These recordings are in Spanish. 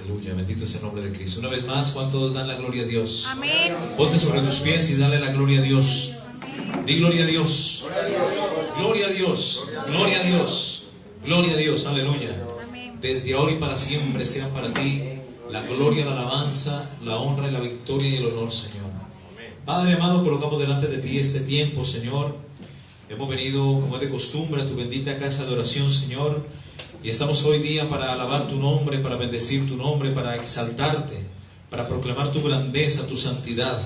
Aleluya, bendito es el nombre de Cristo. Una vez más, ¿cuántos dan la gloria a Dios? Amén. Ponte sobre tus pies y dale la gloria a Dios. Di gloria a Dios. Gloria a Dios. Gloria a Dios. Gloria a Dios. Aleluya. Amén. Desde ahora y para siempre sean para ti la gloria, la alabanza, la honra y la victoria y el honor, Señor. Padre amado, colocamos delante de ti este tiempo, Señor. Hemos venido, como es de costumbre, a tu bendita casa de oración, Señor. Y estamos hoy día para alabar tu nombre, para bendecir tu nombre, para exaltarte, para proclamar tu grandeza, tu santidad.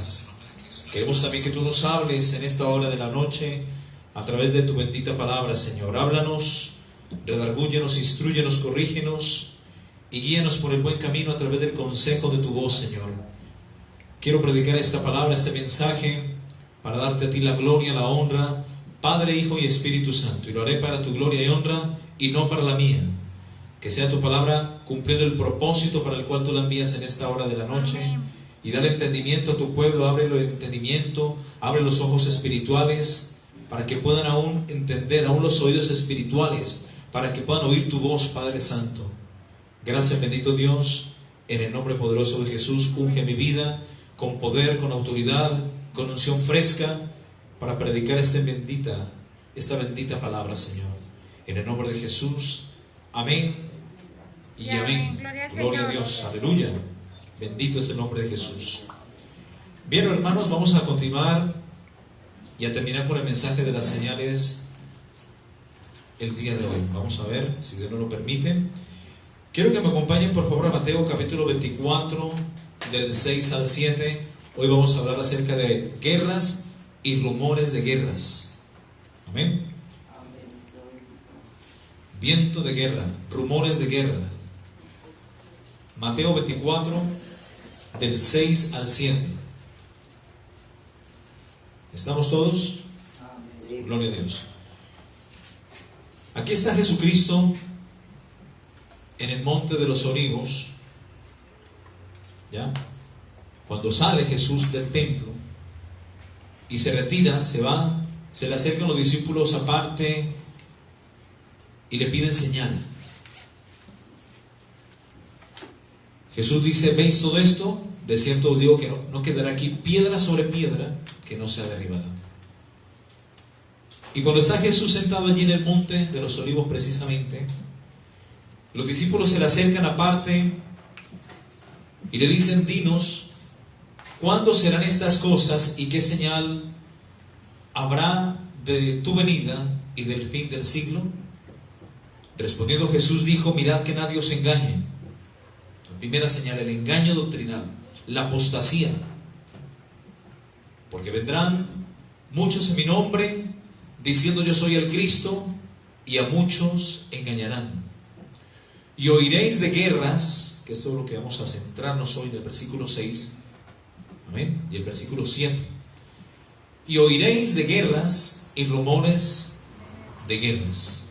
Queremos también que tú nos hables en esta hora de la noche a través de tu bendita palabra, Señor. Háblanos, redargúyenos, instrúyenos, corrígenos y guíanos por el buen camino a través del consejo de tu voz, Señor. Quiero predicar esta palabra, este mensaje, para darte a ti la gloria, la honra, Padre, Hijo y Espíritu Santo. Y lo haré para tu gloria y honra y no para la mía. Que sea tu palabra cumpliendo el propósito para el cual tú la envías en esta hora de la noche. Y dale entendimiento a tu pueblo, abre el entendimiento, abre los ojos espirituales, para que puedan aún entender, aún los oídos espirituales, para que puedan oír tu voz, Padre Santo. Gracias, bendito Dios, en el nombre poderoso de Jesús, unge mi vida con poder, con autoridad, con unción fresca, para predicar esta bendita palabra, Señor. En el nombre de Jesús, amén y amén. Gloria a Dios, aleluya. Bendito es el nombre de Jesús. Bien, hermanos, vamos a continuar y a terminar con el mensaje de las señales el día de hoy. Vamos a ver, si Dios nos lo permite. Quiero que me acompañen por favor a Mateo capítulo 24, del 6 al 7. Hoy vamos a hablar acerca de guerras y rumores de guerras. Amén. Viento de guerra, rumores de guerra. Mateo 24, del 6 al 7. ¿Estamos todos? Gloria a Dios. Aquí está Jesucristo en el monte de los Olivos. ¿Ya? Cuando sale Jesús del templo y se retira, se va, se le acercan los discípulos aparte y le piden señal. Jesús dice: ¿veis todo esto? De cierto os digo que no quedará aquí piedra sobre piedra que no sea derribada. Y cuando está Jesús sentado allí en el monte de los Olivos precisamente, los discípulos se le acercan aparte y le dicen: dinos, ¿cuándo serán estas cosas y qué señal habrá de tu venida y del fin del siglo? Respondiendo Jesús dijo: mirad que nadie os engañe. La primera señal, el engaño doctrinal, la apostasía. Porque vendrán muchos en mi nombre diciendo yo soy el Cristo, y a muchos engañarán. Y oiréis de guerras, que esto es lo que vamos a centrarnos hoy, del versículo 6, amén, y el versículo 7. Y oiréis de guerras y rumores de guerras.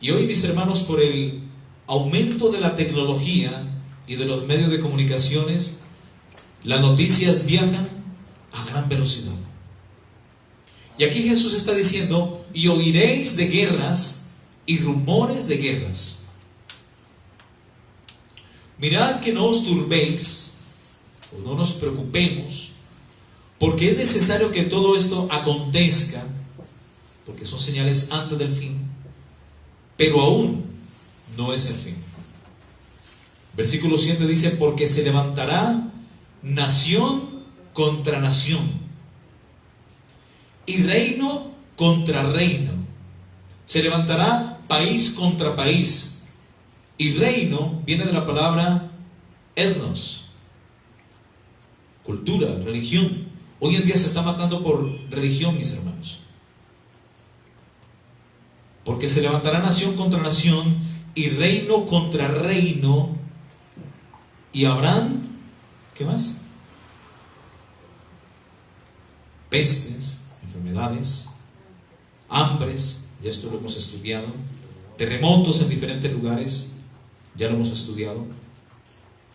Y hoy, mis hermanos, por el aumento de la tecnología y de los medios de comunicaciones, las noticias viajan a gran velocidad. Y aquí Jesús está diciendo: y oiréis de guerras y rumores de guerras. Mirad que no os turbéis, o no nos preocupemos, porque es necesario que todo esto acontezca, porque son señales antes del fin, pero aún no es el fin. Versículo 7 dice: porque se levantará nación contra nación, y reino contra reino. Se levantará país contra país. Y reino viene de la palabra etnos, cultura, religión. Hoy en día se está matando por religión, mis hermanos. Porque se levantará nación contra nación y reino contra reino, y habrán, ¿qué más? Pestes, enfermedades, hambres, ya esto lo hemos estudiado, terremotos en diferentes lugares, ya lo hemos estudiado.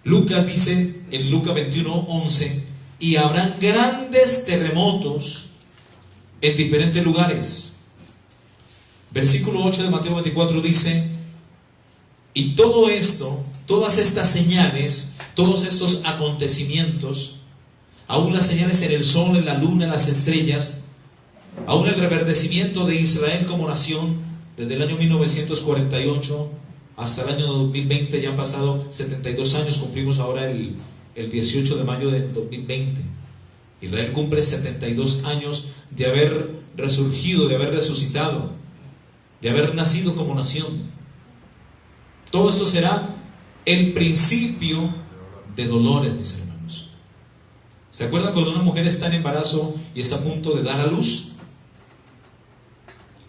Lucas dice en Lucas 21:11: y habrán grandes terremotos en diferentes lugares. Versículo 8 de Mateo 24 dice: y todo esto todas estas señales, todos estos acontecimientos, aún las señales en el sol, en la luna, en las estrellas, aún el reverdecimiento de Israel como nación, desde el año 1948 hasta el año 2020, ya han pasado 72 años, cumplimos ahora el 18 de mayo de 2020. Israel cumple 72 años de haber resurgido, de haber resucitado, de haber nacido como nación. Todo esto será el principio de dolores, mis hermanos. ¿Se acuerdan cuando una mujer está en embarazo y está a punto de dar a luz?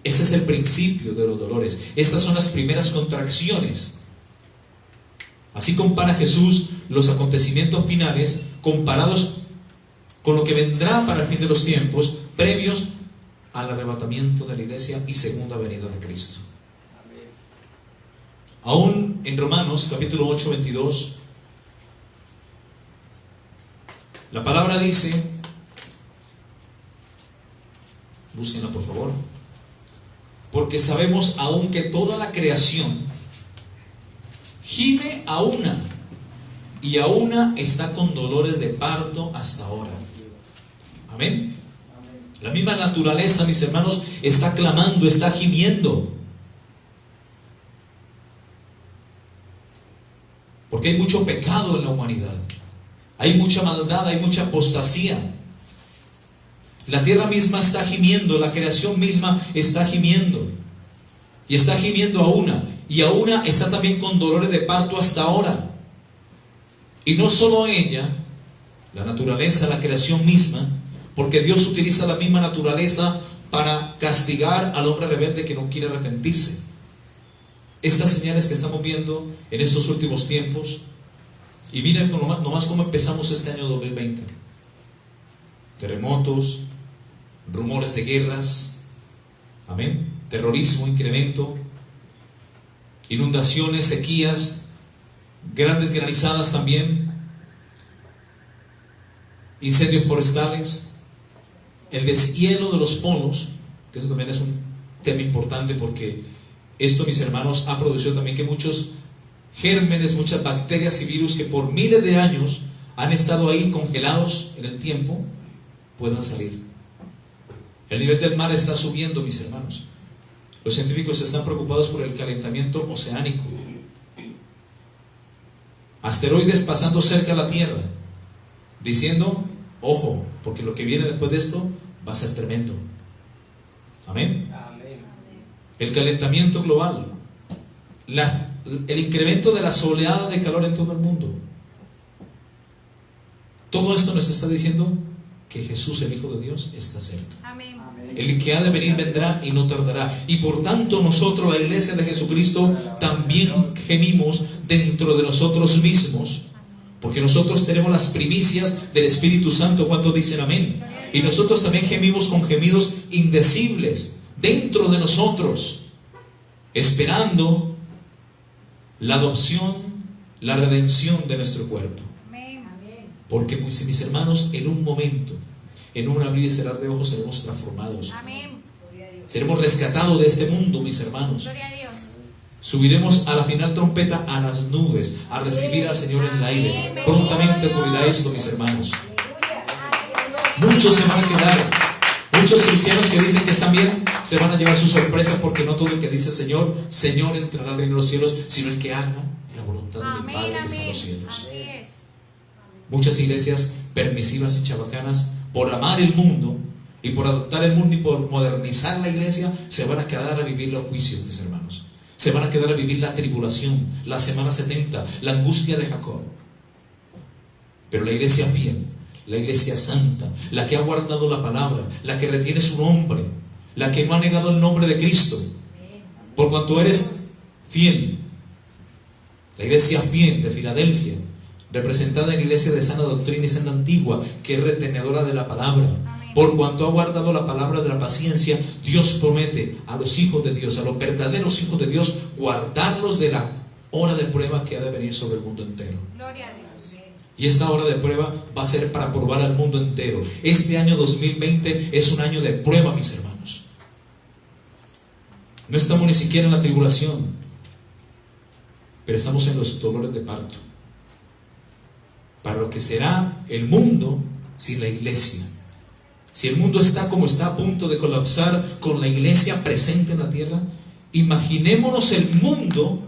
Ese es el principio de los dolores. Estas son las primeras contracciones. Así compara Jesús los acontecimientos finales comparados con lo que vendrá para el fin de los tiempos, previos al arrebatamiento de la iglesia y segunda venida de Cristo. Aún en Romanos capítulo 8, 22, la palabra dice, búsquenla por favor, porque sabemos aún que toda la creación gime a una, y a una está con dolores de parto hasta ahora. Amén. La misma naturaleza, mis hermanos, está clamando, está gimiendo. Porque hay mucho pecado en la humanidad. Hay mucha maldad, hay mucha apostasía. La tierra misma está gimiendo, la creación misma está gimiendo. Y está gimiendo a una. Y a una está también con dolores de parto hasta ahora. Y no solo ella, la naturaleza, la creación misma, porque Dios utiliza la misma naturaleza para castigar al hombre rebelde que no quiere arrepentirse. Estas señales que estamos viendo en estos últimos tiempos, y miren nomás cómo empezamos este año 2020. Terremotos, rumores de guerras, amén, terrorismo, incremento, inundaciones, sequías, grandes granizadas también, incendios forestales, el deshielo de los polos, que eso también es un tema importante porque esto, mis hermanos, ha producido también que muchos gérmenes, muchas bacterias y virus que por miles de años han estado ahí congelados en el tiempo, puedan salir. El nivel del mar está subiendo, mis hermanos. Los científicos están preocupados por el calentamiento oceánico. Asteroides pasando cerca de la Tierra, diciendo, ojo, porque lo que viene después de esto va a ser tremendo. Amén. El calentamiento global, el incremento de las oleadas de calor en todo el mundo. Todo esto nos está diciendo que Jesús, el Hijo de Dios, está cerca. Amén. El que ha de venir vendrá y no tardará. Y por tanto nosotros, la iglesia de Jesucristo, también gemimos dentro de nosotros mismos, porque nosotros tenemos las primicias del Espíritu Santo. ¿Cuántos dicen amén? Y nosotros también gemimos con gemidos indecibles dentro de nosotros, esperando la adopción, la redención de nuestro cuerpo. Porque, mis hermanos, en un momento, en un abrir y cerrar de ojos, seremos transformados. Amén. Seremos rescatados de este mundo, mis hermanos. Gloria a Dios. Subiremos a la final trompeta a las nubes, a recibir al Señor en el aire. Prontamente ocurrirá esto, mis hermanos. Muchos se van a quedar. Muchos cristianos que dicen que están bien se van a llevar su sorpresa, porque no todo el que dice Señor, Señor entrará al reino de los cielos, sino el que haga la voluntad de mi Padre que está en los cielos. Así es. Muchas iglesias permisivas y chabacanas, por amar el mundo y por adoptar el mundo y por modernizar la iglesia, se van a quedar a vivir los juicios, mis hermanos. Se van a quedar a vivir la tribulación, la semana 70, la angustia de Jacob. Pero la iglesia fiel, la iglesia santa, la que ha guardado la palabra, la que retiene su nombre, la que no ha negado el nombre de Cristo, por cuanto eres fiel. La iglesia fiel de Filadelfia, representada en la iglesia de sana doctrina y santa antigua, que es retenedora de la palabra. Por cuanto ha guardado la palabra de la paciencia, Dios promete a los hijos de Dios, a los verdaderos hijos de Dios, guardarlos de la hora de prueba que ha de venir sobre el mundo entero. Gloria a Dios. Y esta hora de prueba va a ser para probar al mundo entero. Este año 2020 es un año de prueba, mis hermanos. No estamos ni siquiera en la tribulación. pero estamos en los dolores de parto para lo que será el mundo sin la iglesia. Si el mundo está como está, a punto de colapsar, con la iglesia presente en la tierra, imaginémonos el mundo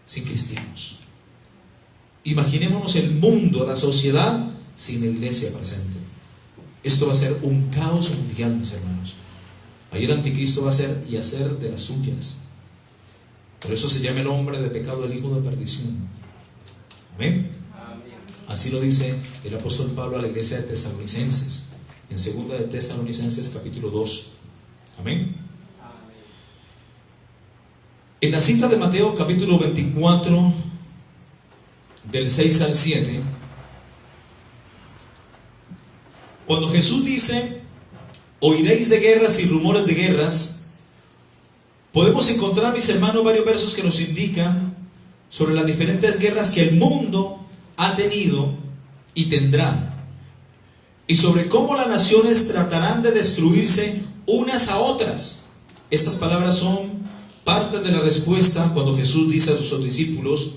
sin cristianos. Imaginémonos el mundo, la sociedad sin la iglesia presente. Esto va a ser un caos mundial, mis hermanos. Ahí el anticristo va a ser y hacer de las suyas. Por eso se llama el hombre de pecado el hijo de perdición. Amén. Así lo dice el apóstol Pablo a la iglesia de Tesalonicenses, en 2 de Tesalonicenses capítulo 2. Amén. En la cita de Mateo capítulo 24, del 6 al 7, cuando Jesús dice: oiréis de guerras y rumores de guerras, podemos encontrar, mis hermanos, varios versos que nos indican sobre las diferentes guerras que el mundo ha tenido y tendrá, y sobre cómo las naciones tratarán de destruirse unas a otras. Estas palabras son parte de la respuesta cuando Jesús dice a sus discípulos,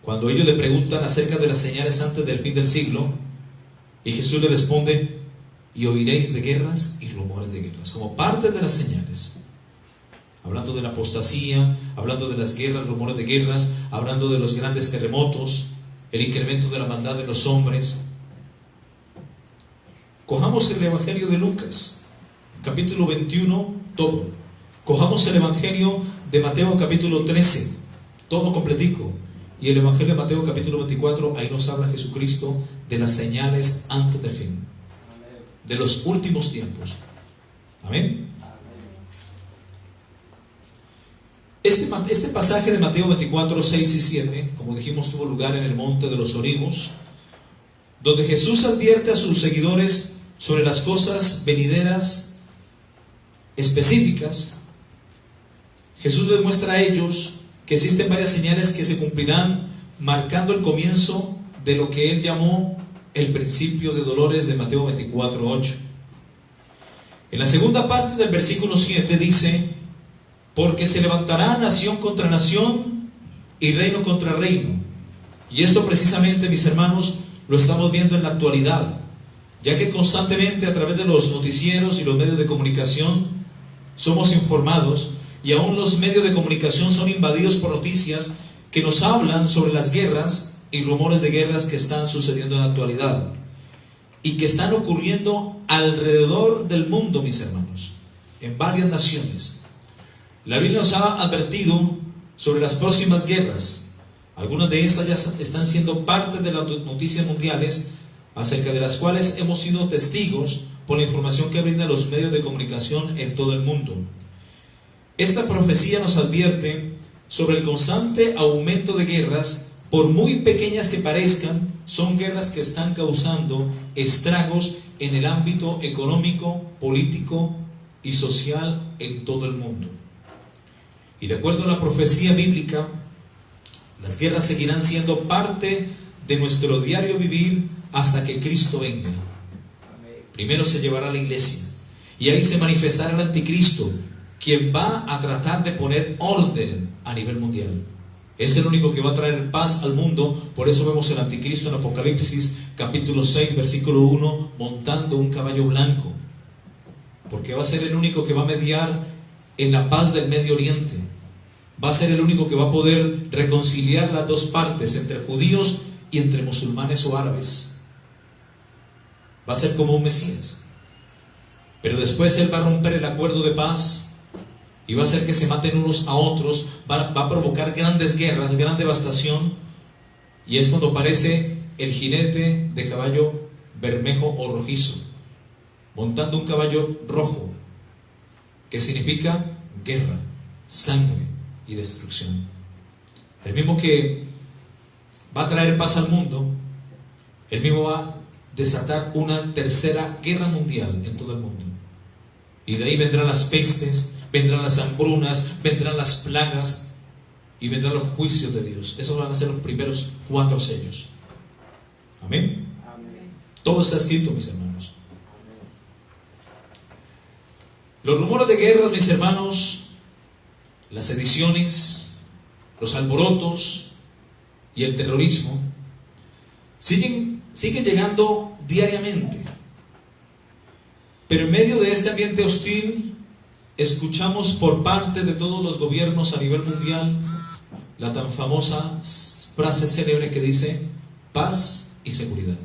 cuando ellos le preguntan acerca de las señales antes del fin del siglo, y Jesús le responde: y oiréis de guerras y rumores de guerras, como parte de las señales. Hablando de la apostasía, hablando de las guerras, rumores de guerras, hablando de los grandes terremotos, el incremento de la maldad de los hombres. Cojamos el Evangelio de Lucas, capítulo 21, todo. Cojamos el Evangelio de Mateo, capítulo 13, todo completico. Y el Evangelio de Mateo, capítulo 24, ahí nos habla Jesucristo de las señales antes del fin, de los últimos tiempos. Amén. Este pasaje de Mateo 24, 6 y 7, como dijimos, tuvo lugar en el Monte de los Olivos, donde Jesús advierte a sus seguidores sobre las cosas venideras específicas. Jesús les muestra a ellos que existen varias señales que se cumplirán, marcando el comienzo de lo que él llamó el principio de dolores de Mateo 24, 8. En la segunda parte del versículo 7 dice: porque se levantará nación contra nación y reino contra reino. Y esto precisamente, mis hermanos, lo estamos viendo en la actualidad, ya que constantemente a través de los noticieros y los medios de comunicación somos informados, y aún los medios de comunicación son invadidos por noticias que nos hablan sobre las guerras y rumores de guerras que están sucediendo en la actualidad y que están ocurriendo alrededor del mundo, mis hermanos, en varias naciones. La Biblia nos ha advertido sobre las próximas guerras. Algunas de estas ya están siendo parte de las noticias mundiales, acerca de las cuales hemos sido testigos por la información que brindan los medios de comunicación en todo el mundo. Esta profecía nos advierte sobre el constante aumento de guerras. Por muy pequeñas que parezcan, son guerras que están causando estragos en el ámbito económico, político y social en todo el mundo. Y de acuerdo a la profecía bíblica, las guerras seguirán siendo parte de nuestro diario vivir hasta que Cristo venga. Primero se llevará a la iglesia, y ahí se manifestará el anticristo, quien va a tratar de poner orden a nivel mundial. Es el único que va a traer paz al mundo. Por eso vemos el anticristo en Apocalipsis capítulo 6 versículo 1 montando un caballo blanco, porque va a ser el único que va a mediar en la paz del Medio Oriente. Va a ser el único que va a poder reconciliar las dos partes, entre judíos y entre musulmanes o árabes. Va a ser como un Mesías. Pero después él va a romper el acuerdo de paz y va a hacer que se maten unos a otros. Va a provocar grandes guerras, gran devastación. Y es cuando aparece el jinete de caballo bermejo o rojizo, montando un caballo rojo, que significa guerra, sangre y destrucción. El mismo que va a traer paz al mundo, el mismo va a desatar una tercera guerra mundial en todo el mundo. Y de ahí vendrán las pestes, vendrán las hambrunas, vendrán las plagas y vendrán los juicios de Dios. Esos van a ser los primeros 4 sellos. Amén. Amén. Todo está escrito, mis hermanos. Los rumores de guerras, mis hermanos, las sediciones, los alborotos y el terrorismo siguen llegando diariamente. Pero en medio de este ambiente hostil, escuchamos por parte de todos los gobiernos a nivel mundial la tan famosa frase célebre que dice paz y seguridad.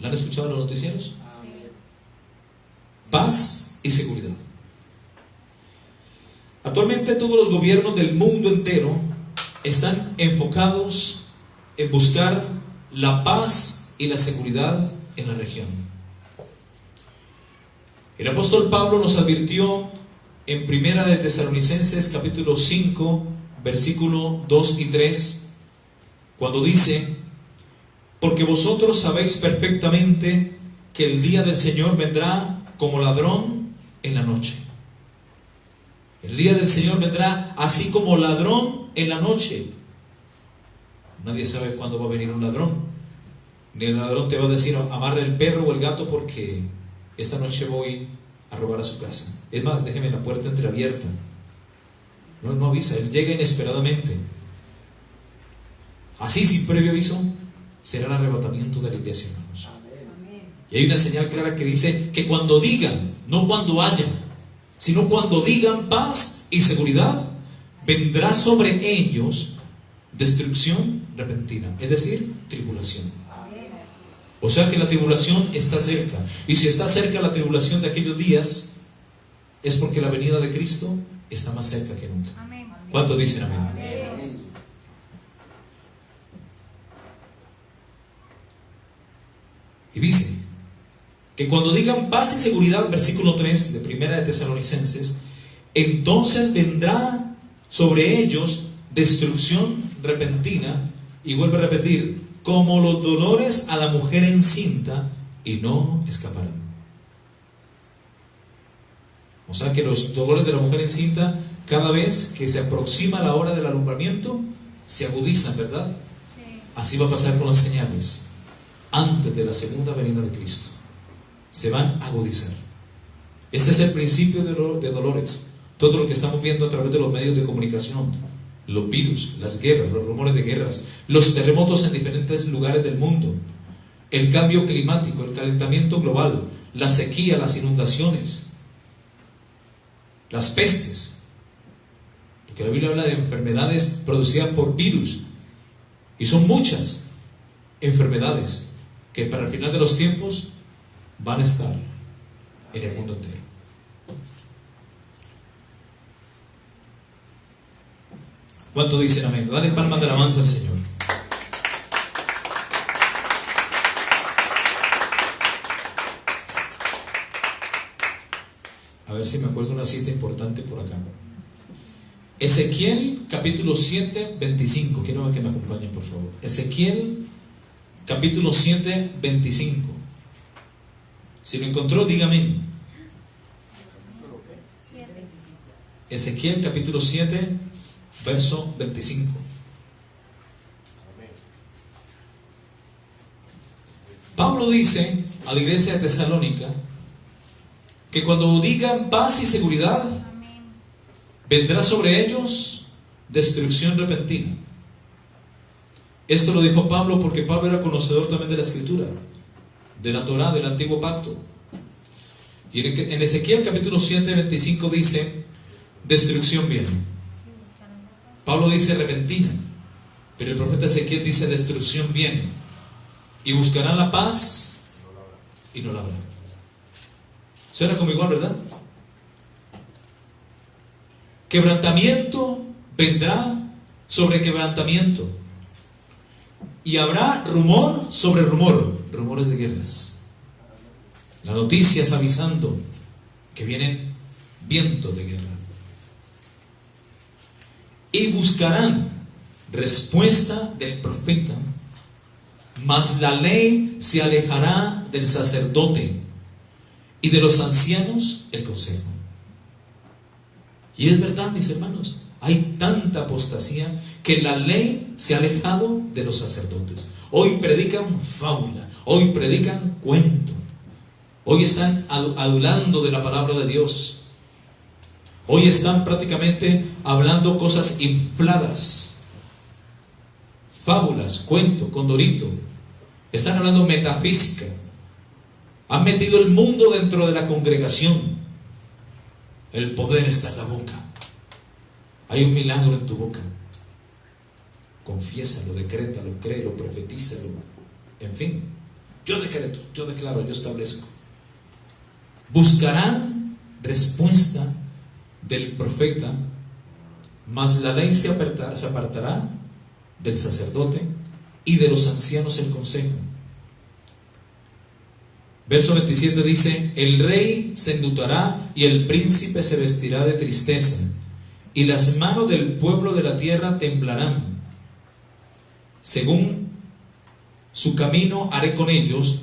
¿La han escuchado en los noticieros? Sí. Paz y seguridad. Actualmente todos los gobiernos del mundo entero están enfocados en buscar la paz y la seguridad en la región. El apóstol Pablo nos advirtió en Primera de Tesalonicenses capítulo 5 versículo 2 y 3 cuando dice: porque vosotros sabéis perfectamente que el día del Señor vendrá como ladrón en la noche. El día del Señor vendrá así como ladrón en la noche. Nadie sabe cuándo va a venir un ladrón. Ni el ladrón te va a decir amarre el perro o el gato porque esta noche voy a robar a su casa. Es más, déjeme la puerta entreabierta. No avisa, él llega inesperadamente. Así, sin previo aviso, será el arrebatamiento de la iglesia, hermanos. Y hay una señal clara que dice que cuando digan, no cuando haya, sino cuando digan paz y seguridad, vendrá sobre ellos destrucción repentina, es decir, tribulación. O sea que la tribulación está cerca. Y si está cerca la tribulación de aquellos días, es porque la venida de Cristo está más cerca que nunca. ¿Cuántos dicen amén? Y dice que cuando digan paz y seguridad, versículo 3 de Primera de Tesalonicenses, entonces vendrá sobre ellos destrucción repentina, y vuelve a repetir, como los dolores a la mujer encinta, y no escaparán. O sea que los dolores de la mujer encinta, cada vez que se aproxima la hora del alumbramiento, se agudizan, ¿verdad? Sí. Así va a pasar con las señales. Antes de la segunda venida de Cristo, se van a agudizar. Este es el principio de dolores. Todo lo que estamos viendo a través de los medios de comunicación, los virus, las guerras, los rumores de guerras, los terremotos en diferentes lugares del mundo, el cambio climático, el calentamiento global, la sequía, las inundaciones, las pestes, porque la Biblia habla de enfermedades producidas por virus, y son muchas enfermedades que para el final de los tiempos van a estar en el mundo entero. ¿Cuánto dicen amén? Dale palmas de alabanza al Señor. A ver si me acuerdo una cita importante por acá. Ezequiel capítulo 7, 25. Quiero que me acompañen, por favor. Ezequiel capítulo 7, 25. Si lo encontró, dígame. Ezequiel capítulo 7, verso 25. Pablo dice a la iglesia de Tesalónica que cuando digan paz y seguridad, vendrá sobre ellos destrucción repentina. Esto lo dijo Pablo porque Pablo era conocedor también de la Escritura, de la Torá, del Antiguo Pacto. Y en Ezequiel capítulo 7, 25 dice, destrucción viene. Pablo dice repentina, pero el profeta Ezequiel dice destrucción viene, y buscarán la paz y no la habrá. Suena como igual, ¿verdad? Quebrantamiento vendrá sobre quebrantamiento, y habrá rumor sobre rumor, rumores de guerras. Las noticias avisando que vienen vientos de guerra. Y buscarán respuesta del profeta, mas la ley se alejará del sacerdote y de los ancianos el consejo. Y es verdad, mis hermanos, hay tanta apostasía que la ley se ha alejado de los sacerdotes. Hoy predican fábula, hoy predican cuento, hoy están adulando de la palabra de Dios. Hoy están prácticamente hablando cosas infladas. fábulas, cuento, condorito. Están hablando metafísica. Han metido el mundo dentro de la congregación. El poder está en la boca. Hay un milagro en tu boca. Confiésalo, decrétalo, créelo, profetízalo. En fin, yo decreto, yo declaro, yo establezco. Buscarán respuesta del profeta, mas la ley se apartará del sacerdote y de los ancianos el consejo. Verso 27 dice: el rey se enlutará y el príncipe se vestirá de tristeza, y las manos del pueblo de la tierra temblarán. Según su camino haré con ellos,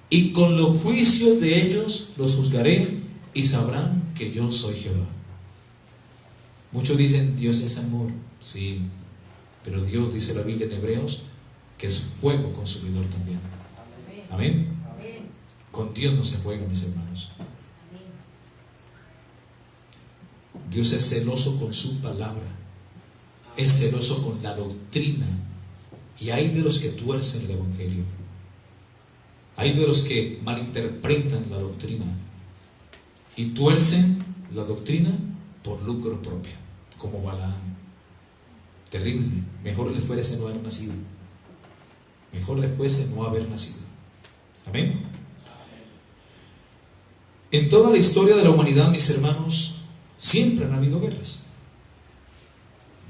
y con los juicios de ellos los juzgaré, y sabrán que yo soy Jehová. Muchos dicen, Dios es amor. Sí, pero Dios, dice la Biblia en Hebreos, que es fuego consumidor también. Amén. Con Dios no se juega, mis hermanos. Dios es celoso con su palabra, es celoso con la doctrina. Y hay de los que tuercen el evangelio, hay de los que malinterpretan la doctrina y tuercen la doctrina por lucro propio, como Balaam. Terrible. Mejor le fuese no haber nacido. Mejor le fuese no haber nacido. Amén. En toda la historia de la humanidad, mis hermanos, siempre han habido guerras.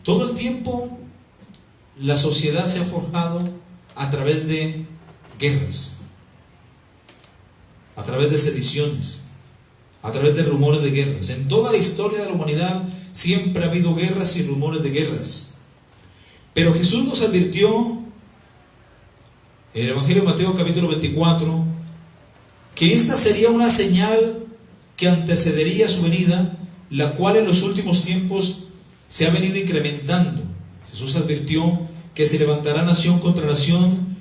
Todo el tiempo la sociedad se ha forjado a través de guerras, a través de sediciones, a través de rumores de guerras. En toda la historia de la humanidad siempre ha habido guerras y rumores de guerras. Pero Jesús nos advirtió en el Evangelio de Mateo capítulo 24 que esta sería una señal que antecedería su venida, la cual en los últimos tiempos se ha venido incrementando. Jesús advirtió que se levantará nación contra nación,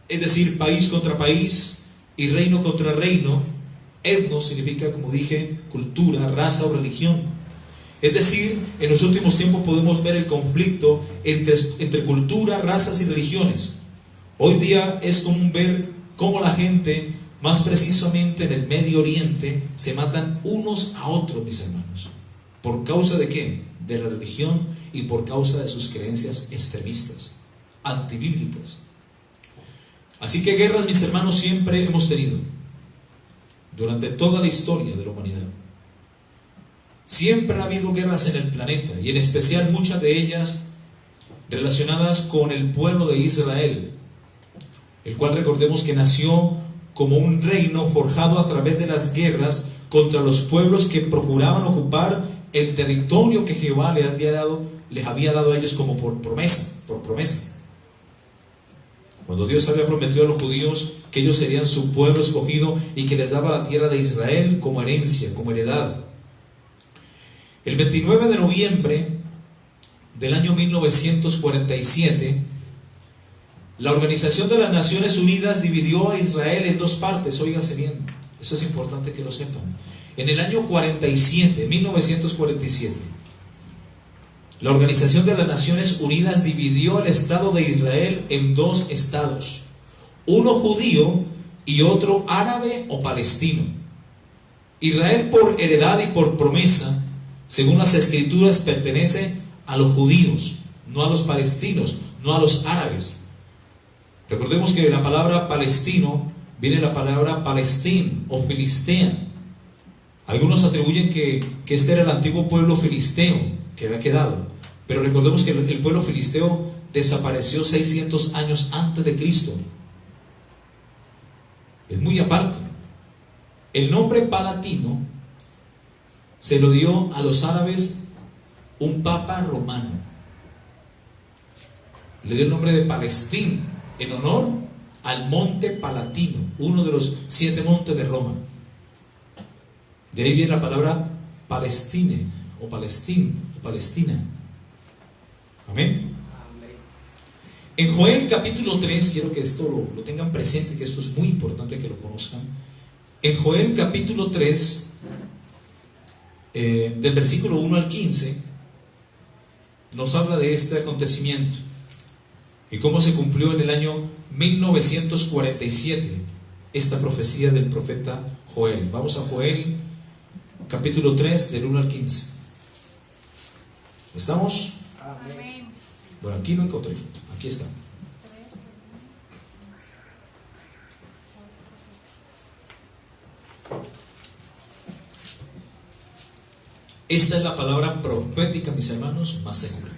es decir, país contra país y reino contra reino. Etnos significa, como dije, cultura, raza o religión. Es decir, en los últimos tiempos podemos ver el conflicto entre cultura, razas y religiones. Hoy día es común ver cómo la gente, más precisamente en el Medio Oriente, se matan unos a otros, mis hermanos. ¿Por causa de qué? De la religión y por causa de sus creencias extremistas, antibíblicas. Así que guerras, mis hermanos, siempre hemos tenido durante toda la historia de la humanidad. Siempre ha habido guerras en el planeta, y en especial muchas de ellas relacionadas con el pueblo de Israel, el cual recordemos que nació como un reino forjado a través de las guerras contra los pueblos que procuraban ocupar el territorio que Jehová les había dado a ellos como por promesa. Cuando Dios había prometido a los judíos que ellos serían su pueblo escogido y que les daba la tierra de Israel como herencia, como heredad. El 29 de noviembre del año 1947, la Organización de las Naciones Unidas dividió a Israel en dos partes. Óigase bien, eso es importante que lo sepan. En el año 1947, la Organización de las Naciones Unidas dividió el Estado de Israel en dos estados, uno judío y otro árabe o palestino. Israel, por heredad y por promesa, según las Escrituras, pertenece a los judíos, no a los palestinos, no a los árabes. Recordemos que la palabra palestino viene de la palabra palestín o filistea. Algunos atribuyen que este era el antiguo pueblo filisteo que había quedado, pero recordemos que el pueblo filisteo desapareció 600 años antes de Cristo. Es muy aparte. El nombre palatino se lo dio a los árabes un papa romano. Le dio el nombre de Palestín en honor al monte Palatino, uno de los 7 montes de Roma. De ahí viene la palabra Palestine o Palestín o Palestina. Amén. En Joel capítulo 3, quiero que esto lo tengan presente, que esto es muy importante que lo conozcan. En Joel capítulo 3, del versículo 1 al 15, nos habla de este acontecimiento. y cómo se cumplió en el año 1947 esta profecía del profeta Joel. Vamos a Joel capítulo 3 del 1 al 15. ¿Estamos? Amén. Bueno, aquí lo encontré, aquí está. Esta es la palabra profética, mis hermanos, más segura.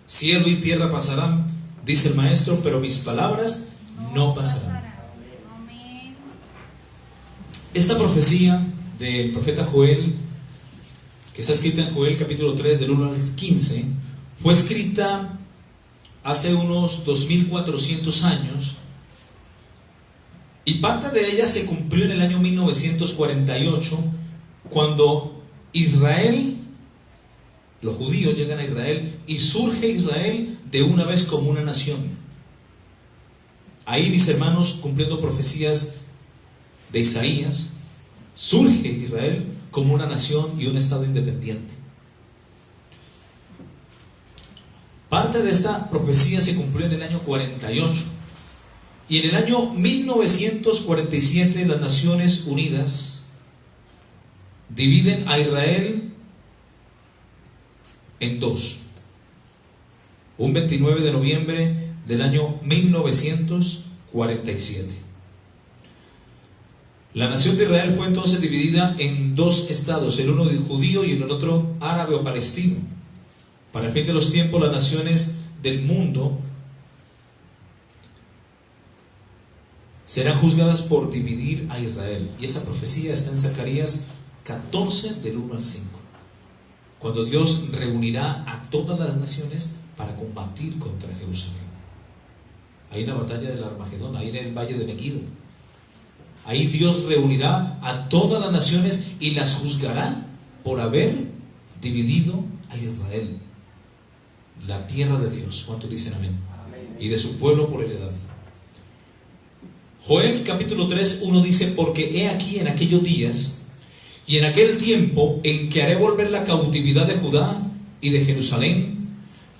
Cielo y tierra pasarán, dice el maestro, pero mis palabras no pasarán. Amén. Esta profecía del profeta Joel, que está escrita en Joel capítulo 3 del 1 al 15, fue escrita hace unos 2400 años, y parte de ella se cumplió en el año 1948, cuando Israel, los judíos llegan a Israel y surge Israel de una vez como una nación. Ahí, mis hermanos, cumpliendo profecías de Isaías, surge Israel como una nación y un estado independiente. Parte de esta profecía se cumplió en el año 48, y en el año 1947 las Naciones Unidas dividen a Israel en dos. Un 29 de noviembre del año 1947. La nación de Israel fue entonces dividida en dos estados, el uno judío y el otro árabe o palestino. Para el fin de los tiempos, las naciones del mundo serán juzgadas por dividir a Israel. Y esa profecía está en Zacarías 14 del 1 al 5, cuando Dios reunirá a todas las naciones para combatir contra Jerusalén. Ahí en la batalla del Armagedón, ahí en el valle de Megiddo, ahí Dios reunirá a todas las naciones y las juzgará por haber dividido a Israel, la tierra de Dios. ¿Cuántos dicen amén? Y de su pueblo por heredad. Joel capítulo 3, 1 dice: porque he aquí en aquellos días y en aquel tiempo en que haré volver la cautividad de Judá y de Jerusalén,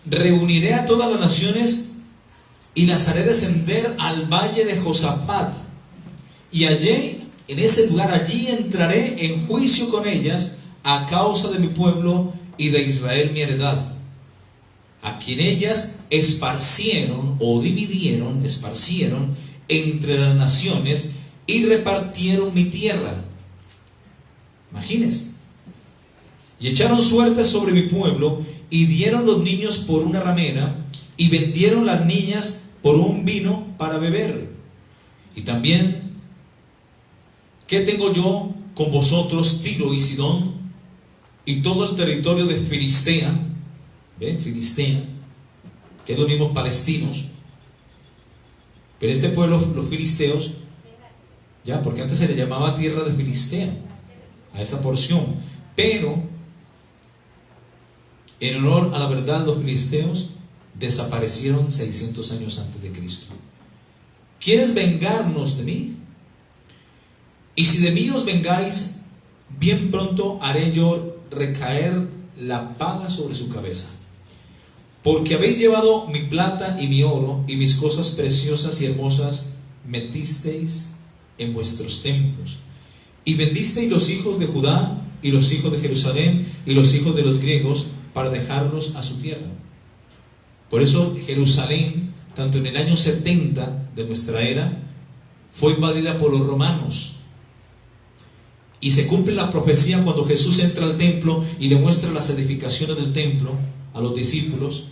reuniré a todas las naciones y las haré descender al valle de Josafat, y allí, en ese lugar, allí entraré en juicio con ellas a causa de mi pueblo y de Israel mi heredad, a quien ellas esparcieron entre las naciones y repartieron mi tierra. Imagínense. Y echaron suertes sobre mi pueblo, y dieron los niños por una ramera, y vendieron las niñas por un vino para beber. Y también, ¿qué tengo yo con vosotros, Tiro y Sidón, y todo el territorio de Filistea? ¿Ven? Filistea, que es los mismos palestinos. Pero este pueblo, los filisteos, ya, porque antes se le llamaba tierra de Filistea a esa porción, pero en honor a la verdad, los filisteos desaparecieron 600 años antes de Cristo. ¿Quieres vengarnos de mí? Y si de mí os vengáis, bien pronto haré yo recaer la paga sobre su cabeza. Porque habéis llevado mi plata y mi oro, y mis cosas preciosas y hermosas metisteis en vuestros templos, y vendisteis los hijos de Judá y los hijos de Jerusalén y los hijos de los griegos para dejarlos a su tierra. Por eso Jerusalén, tanto en el año 70 de nuestra era, fue invadida por los romanos. Y se cumple la profecía cuando Jesús entra al templo y le muestra las edificaciones del templo a los discípulos,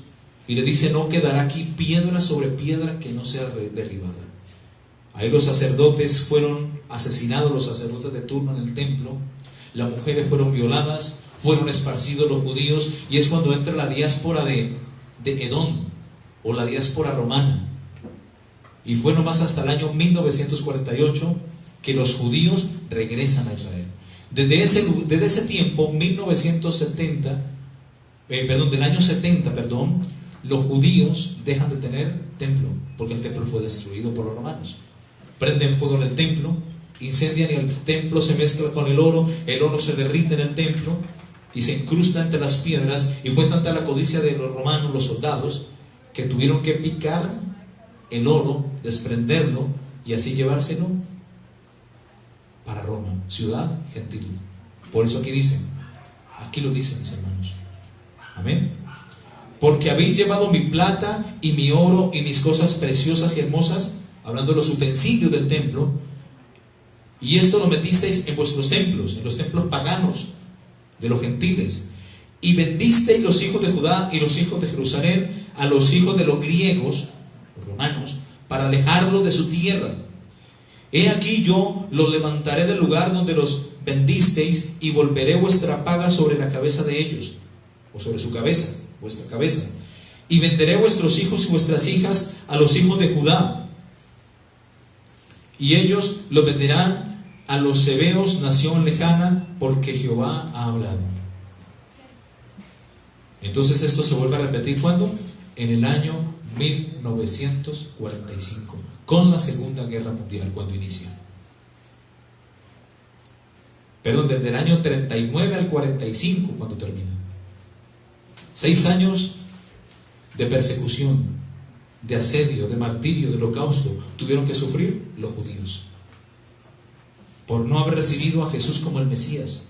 y le dice: no quedará aquí piedra sobre piedra que no sea derribada. Ahí los sacerdotes fueron asesinados, los sacerdotes de turno en el templo, las mujeres fueron violadas, fueron esparcidos los judíos, y es cuando entra la diáspora de Edom, o la diáspora romana. Y fue nomás hasta el año 1948 que los judíos regresan a Israel. Desde ese tiempo, del año 70, los judíos dejan de tener templo, porque el templo fue destruido por los romanos. Prenden fuego en el templo, incendian, y el templo se mezcla con el oro se derrite en el templo y se incrusta entre las piedras. Y fue tanta la codicia de los romanos, los soldados, que tuvieron que picar el oro, desprenderlo y así llevárselo para Roma, ciudad gentil. Por eso aquí lo dicen mis hermanos. Amén. Porque habéis llevado mi plata y mi oro y mis cosas preciosas y hermosas, hablando de los utensilios del templo, y esto lo metisteis en vuestros templos, en los templos paganos de los gentiles, y vendisteis los hijos de Judá y los hijos de Jerusalén a los hijos de los griegos, los romanos, para alejarlos de su tierra. He aquí yo los levantaré del lugar donde los vendisteis y volveré vuestra paga sobre la cabeza de ellos, o sobre su cabeza, vuestra cabeza, y venderé vuestros hijos y vuestras hijas a los hijos de Judá, y ellos los venderán a los hebeos, nación lejana, porque Jehová ha hablado. Entonces esto se vuelve a repetir, ¿cuándo? En el año 1945, con la Segunda Guerra Mundial, cuando inicia. Perdón, desde el año 39 al 45, cuando termina. 6 años de persecución, de asedio, de martirio, de holocausto tuvieron que sufrir los judíos por no haber recibido a Jesús como el Mesías.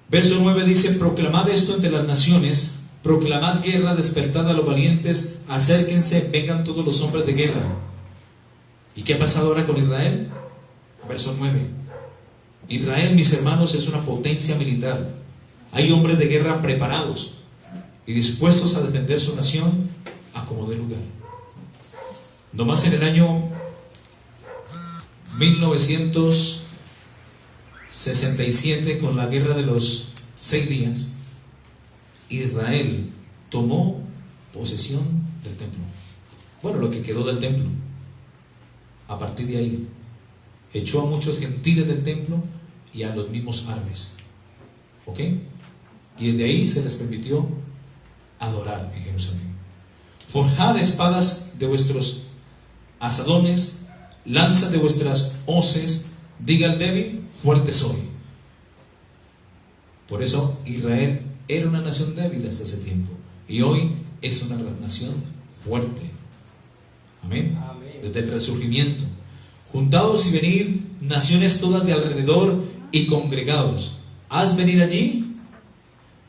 Verso 9 dice: proclamad esto entre las naciones, proclamad guerra, despertad a los valientes, acérquense, vengan todos los hombres de guerra. ¿Y qué ha pasado ahora con Israel? Verso 9: Israel, mis hermanos, es una potencia militar. Hay hombres de guerra preparados y dispuestos a defender su nación a como dé lugar. Nomás en el año 1967, con la guerra de los 6 días, Israel tomó posesión del templo. Bueno, lo que quedó del templo. A partir de ahí, echó a muchos gentiles del templo y a los mismos árabes. ¿Ok? Y desde ahí se les permitió adorar en Jerusalén. Forjad espadas de vuestros asadones, lanzas de vuestras hoces, diga el débil, fuerte soy. Por eso Israel era una nación débil hasta ese tiempo, y hoy es una nación fuerte. Amén. Desde el resurgimiento. Juntaos y venid, naciones todas de alrededor, y congregados. Haz venir allí,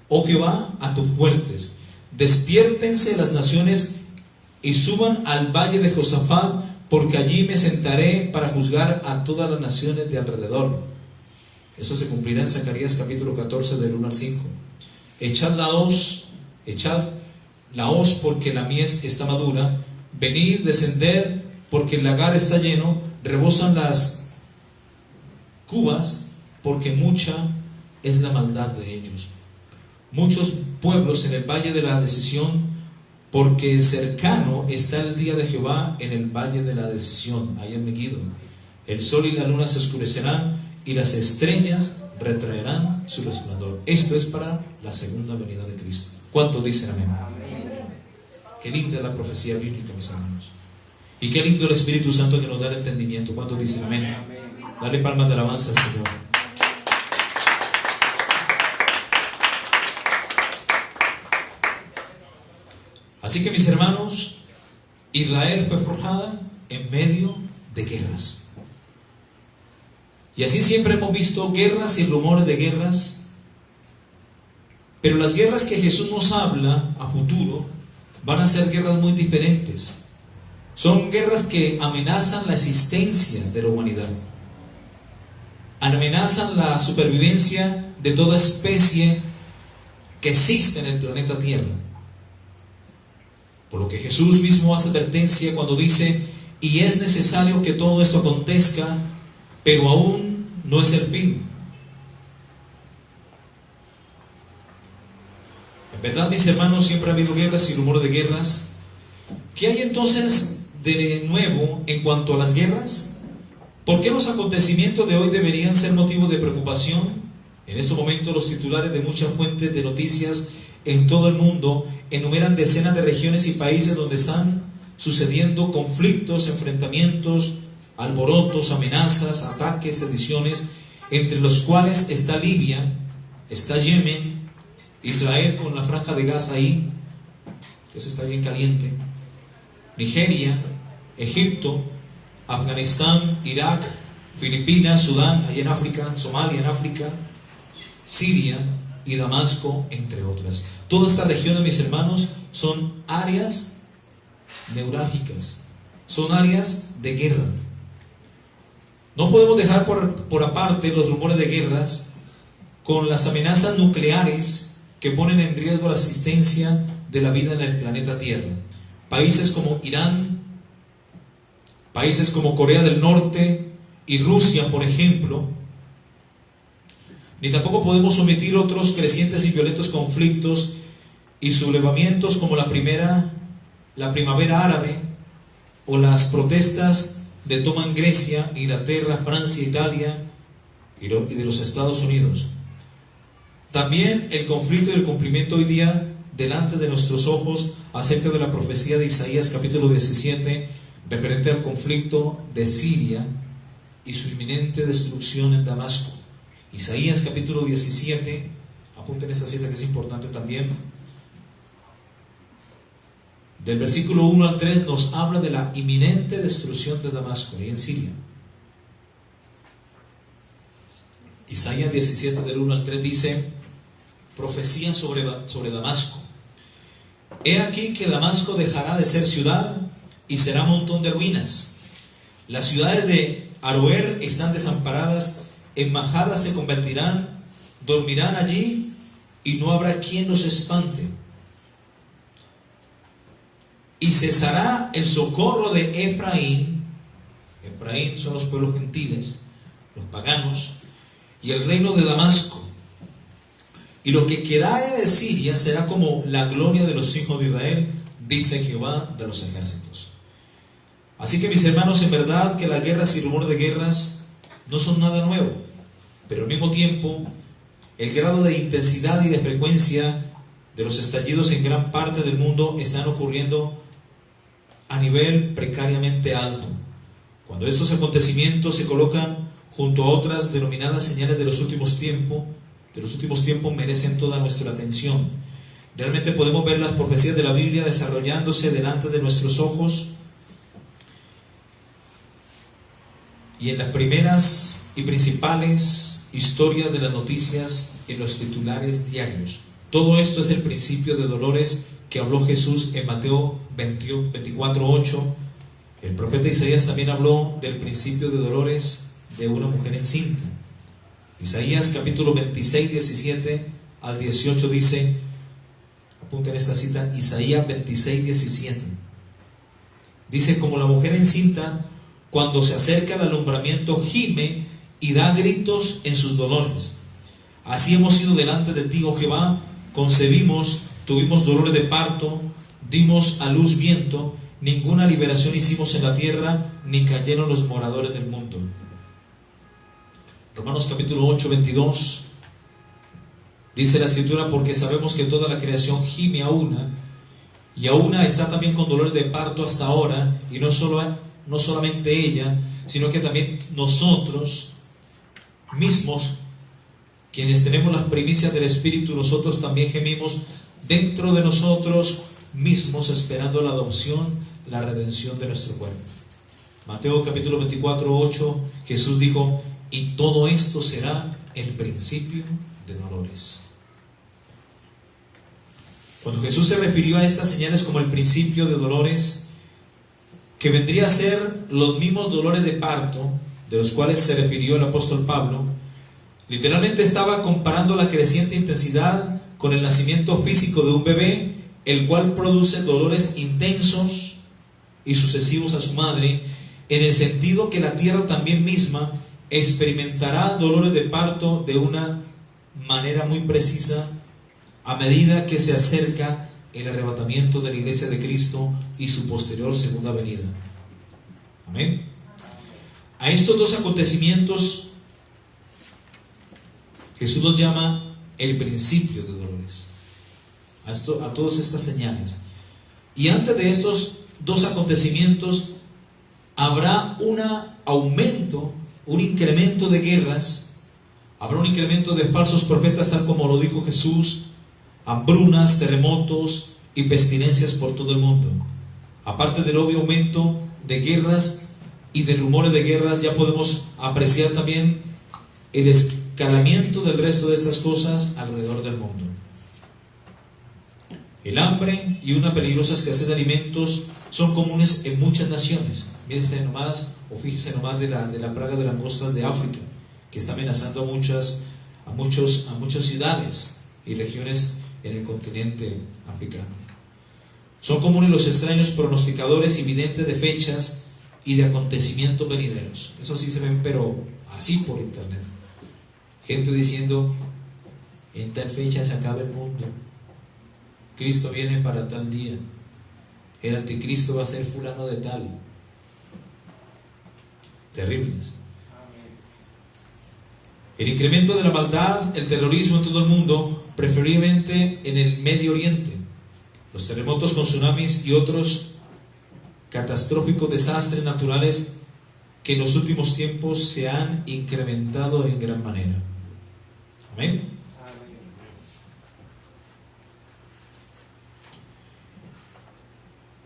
oh Jehová, a tus fuertes. Despiértense las naciones y suban al valle de Josafat, porque allí me sentaré para juzgar a todas las naciones de alrededor. Eso se cumplirá en Zacarías capítulo 14 del 1 al 5. Echad la hoz, porque la mies está madura. Venid, descended, porque el lagar está lleno. Rebosan las cubas, porque mucha es la maldad de ellos. Muchos pueblos en el valle de la decisión, porque cercano está el día de Jehová en el valle de la decisión, ahí en Megiddo. El sol y la luna se oscurecerán y las estrellas retraerán su resplandor. Esto es para la segunda venida de Cristo. ¿Cuántos dicen amén? Qué linda la profecía bíblica, mis hermanos. Y qué lindo el Espíritu Santo que nos da el entendimiento. ¿Cuántos dicen amén? Dale palmas de alabanza al Señor. Así que, mis hermanos, Israel fue forjada en medio de guerras. Y así siempre hemos visto guerras y rumores de guerras. Pero las guerras que Jesús nos habla a futuro van a ser guerras muy diferentes. Son guerras que amenazan la existencia de la humanidad. Amenazan la supervivencia de toda especie que existe en el planeta Tierra. Por lo que Jesús mismo hace advertencia cuando dice: y es necesario que todo esto acontezca, pero aún no es el fin. En verdad, mis hermanos, siempre ha habido guerras y rumores de guerras. ¿Qué hay entonces de nuevo en cuanto a las guerras? ¿Por qué los acontecimientos de hoy deberían ser motivo de preocupación? En estos momentos los titulares de muchas fuentes de noticias en todo el mundo enumeran decenas de regiones y países donde están sucediendo conflictos, enfrentamientos, alborotos, amenazas, ataques, sediciones, entre los cuales está Libia, está Yemen, Israel con la franja de Gaza ahí, eso está bien caliente, Nigeria, Egipto, Afganistán, Irak, Filipinas, Sudán, allá en África, Somalia en África, Siria y Damasco, entre otras. Todas estas regiones, mis hermanos, son áreas neurálgicas, son áreas de guerra. No podemos dejar por aparte los rumores de guerras con las amenazas nucleares que ponen en riesgo la existencia de la vida en el planeta Tierra. Países como Irán, países como Corea del Norte y Rusia, por ejemplo, ni tampoco podemos omitir otros crecientes y violentos conflictos y sublevamientos como la primavera árabe o las protestas de toma en Grecia, Inglaterra, Francia, Italia y de los Estados Unidos. También el conflicto y el cumplimiento hoy día delante de nuestros ojos acerca de la profecía de Isaías capítulo 17 referente al conflicto de Siria y su inminente destrucción en Damasco. Isaías capítulo 17, apunten esta cita que es importante también. Del versículo 1 al 3 nos habla de la inminente destrucción de Damasco, ahí en Siria. Isaías 17 del 1 al 3 dice, profecía sobre Damasco. He aquí que Damasco dejará de ser ciudad y será montón de ruinas. Las ciudades de Aroer están desamparadas, en majadas se convertirán, dormirán allí y no habrá quien los espante. Y cesará el socorro de Efraín. Efraín son los pueblos gentiles, los paganos, y el reino de Damasco. Y lo que quedare de Siria será como la gloria de los hijos de Israel, dice Jehová de los ejércitos. Así que mis hermanos, en verdad que las guerras y rumores de guerras no son nada nuevo, pero al mismo tiempo el grado de intensidad y de frecuencia de los estallidos en gran parte del mundo están ocurriendo a nivel precariamente alto. Cuando estos acontecimientos se colocan junto a otras denominadas señales de los últimos tiempos merecen toda nuestra atención. Realmente podemos ver las profecías de la Biblia desarrollándose delante de nuestros ojos, y en las primeras y principales historias de las noticias en los titulares diarios. Todo esto es el principio de dolores que habló Jesús en Mateo 24:8. El profeta Isaías también habló del principio de dolores de una mujer encinta. Isaías capítulo 26, 17 al 18 dice, apunten esta cita, Isaías 26, 17. Dice, como la mujer encinta, cuando se acerca el alumbramiento, gime y da gritos en sus dolores. Así hemos ido delante de ti, oh Jehová, concebimos, tuvimos dolores de parto, dimos a luz viento, ninguna liberación hicimos en la tierra, ni cayeron los moradores del mundo. Romanos capítulo 8, 22, dice la escritura, porque sabemos que toda la creación gime a una, y a una está también con dolores de parto hasta ahora, y no solamente ella, sino que también nosotros mismos, quienes tenemos las primicias del Espíritu, nosotros también gemimos dentro de nosotros mismos, esperando la adopción, la redención de nuestro cuerpo. Mateo capítulo 24, 8, Jesús dijo, y todo esto será el principio de dolores. Cuando Jesús se refirió a estas señales como el principio de dolores, que vendría a ser los mismos dolores de parto de los cuales se refirió el apóstol Pablo, literalmente estaba comparando la creciente intensidad con el nacimiento físico de un bebé, el cual produce dolores intensos y sucesivos a su madre, en el sentido que la tierra también misma experimentará dolores de parto de una manera muy precisa a medida que se acerca el arrebatamiento de la iglesia de Cristo y su posterior segunda venida. Amén. A estos dos acontecimientos Jesús los llama el principio de dolores, a todas estas señales. Y antes de estos dos acontecimientos habrá un aumento, un incremento de guerras, habrá un incremento de falsos profetas, tal como lo dijo Jesús, hambrunas, terremotos, y pestilencias por todo el mundo. Aparte del obvio aumento de guerras y de rumores de guerras, ya podemos apreciar también el escalamiento del resto de estas cosas alrededor del mundo. El hambre y una peligrosa escasez de alimentos son comunes en muchas naciones. Fíjense nomás de la plaga de langostas de África, que está amenazando a muchas ciudades y regiones en el continente africano. Son comunes los extraños pronosticadores y videntes de fechas y de acontecimientos venideros. Eso sí se ven, pero así por internet. Gente diciendo, en tal fecha se acaba el mundo, Cristo viene para tal día, el anticristo va a ser fulano de tal. Terribles. El incremento de la maldad, el terrorismo en todo el mundo, preferiblemente en el Medio Oriente, los terremotos con tsunamis y otros catastróficos desastres naturales que en los últimos tiempos se han incrementado en gran manera. Amén.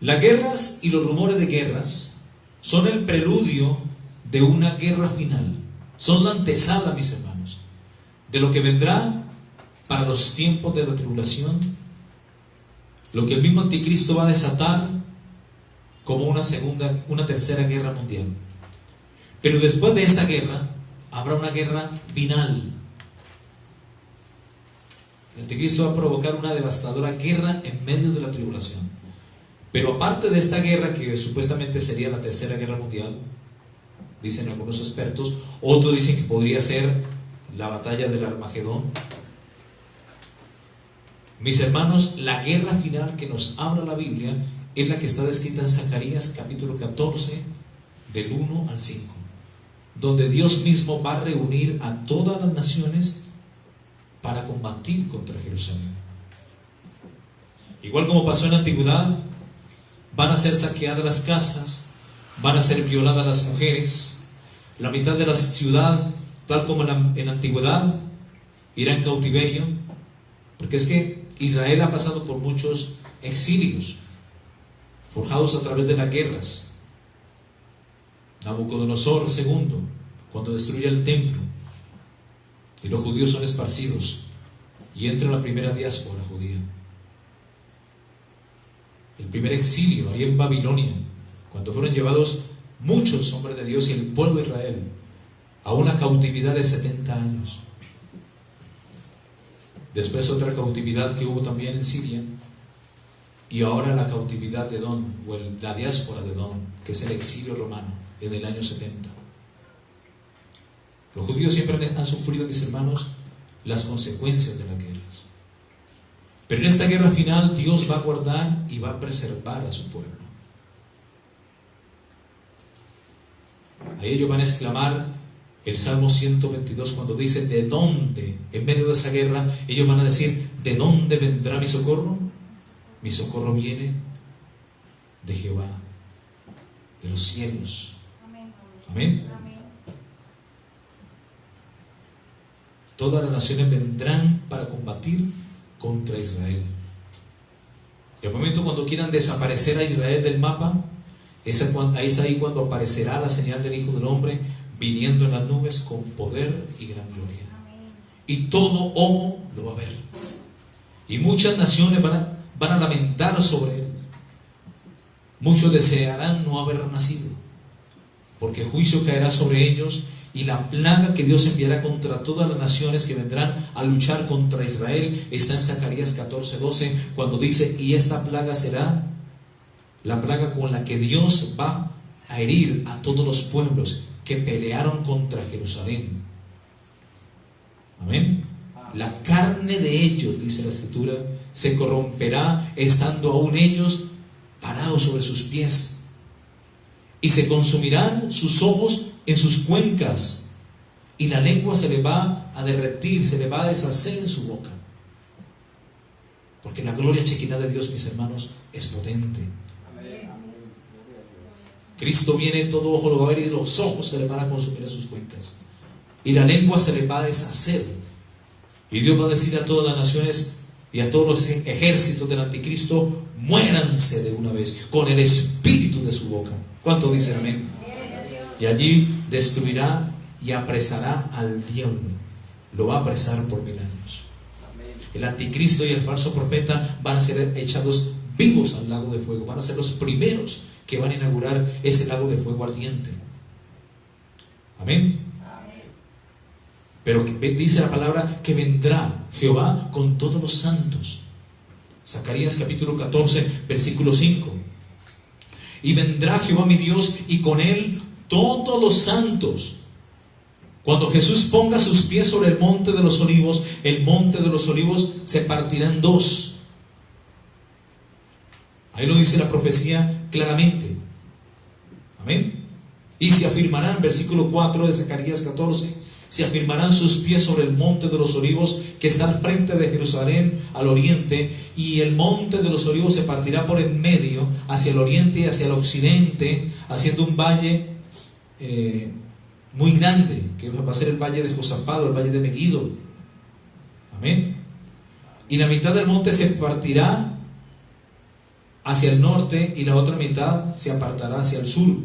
Las guerras y los rumores de guerras son el preludio de una guerra final. Son la antesala, mis hermanos, de lo que vendrá para los tiempos de la tribulación, lo que el mismo anticristo va a desatar como una tercera guerra mundial. Pero después de esta guerra habrá una guerra final. El anticristo va a provocar una devastadora guerra en medio de la tribulación. Pero aparte de esta guerra, que supuestamente sería la tercera guerra mundial, dicen algunos expertos, otros dicen que podría ser la batalla del Armagedón. Mis hermanos, la guerra final que nos habla la Biblia es la que está descrita en Zacarías capítulo 14, del 1 al 5, donde Dios mismo va a reunir a todas las naciones para combatir contra Jerusalén. Igual como pasó en la antigüedad, van a ser saqueadas las casas, van a ser violadas las mujeres, la mitad de la ciudad, tal como en la antigüedad, irá en cautiverio, porque es que Israel ha pasado por muchos exilios, forjados a través de las guerras. Nabucodonosor II, cuando destruye el templo, y los judíos son esparcidos, y entra la primera diáspora judía. El primer exilio ahí en Babilonia, cuando fueron llevados muchos hombres de Dios y el pueblo de Israel a una cautividad de 70 años. Después otra cautividad que hubo también en Siria, y ahora la cautividad de Edom, o la diáspora de Edom, que es el exilio romano en el año 70. Los judíos siempre han sufrido, mis hermanos, las consecuencias de las guerras. Pero en esta guerra final Dios va a guardar y va a preservar a su pueblo. Ahí ellos van a exclamar el Salmo 122 cuando dice, ¿de dónde? En medio de esa guerra ellos van a decir, ¿de dónde vendrá mi socorro? Mi socorro viene de Jehová, de los cielos. Amén. Todas las naciones vendrán para combatir contra Israel. En el momento cuando quieran desaparecer a Israel del mapa, es ahí cuando aparecerá la señal del Hijo del Hombre viniendo en las nubes con poder y gran gloria. Y todo ojo lo va a ver. Y muchas naciones van a lamentar sobre él. Muchos desearán no haber nacido, porque juicio caerá sobre ellos, y la plaga que Dios enviará contra todas las naciones que vendrán a luchar contra Israel está en Zacarías 14:12, cuando dice, y esta plaga será la plaga con la que Dios va a herir a todos los pueblos que pelearon contra Jerusalén. Amén. La carne de ellos, dice la Escritura, se corromperá estando aún ellos parados sobre sus pies, y se consumirán sus ojos en sus cuencas, y la lengua se le va a derretir, se le va a deshacer en su boca, porque la gloria chequina de Dios, mis hermanos, es potente. Cristo viene, todo ojo lo va a ver, y los ojos se le van a consumir en sus cuencas, y la lengua se le va a deshacer, y Dios va a decir a todas las naciones, y a todos los ejércitos del anticristo, muéranse de una vez con el espíritu de su boca. ¿Cuánto dicen amén? Y allí destruirá y apresará al diablo. Lo va a apresar por 1000 años. El anticristo y el falso profeta van a ser echados vivos al lago de fuego. Van a ser los primeros que van a inaugurar ese lago de fuego ardiente. Amén. Pero dice la palabra que vendrá Jehová con todos los santos. Zacarías capítulo 14 versículo 5. Y vendrá Jehová mi Dios y con él todos los santos. Cuando Jesús ponga sus pies sobre el monte de los olivos, el monte de los olivos se partirá en dos. Ahí lo dice la profecía claramente. Amén. Y se afirmarán, versículo 4 de Zacarías 14, se afirmarán sus pies sobre el monte de los olivos que está al frente de Jerusalén al oriente, y el monte de los olivos se partirá por en medio hacia el oriente y hacia el occidente, haciendo un valle muy grande, que va a ser el valle de Josafat, el valle de Megiddo. Amén. Y la mitad del monte se partirá hacia el norte y la otra mitad se apartará hacia el sur.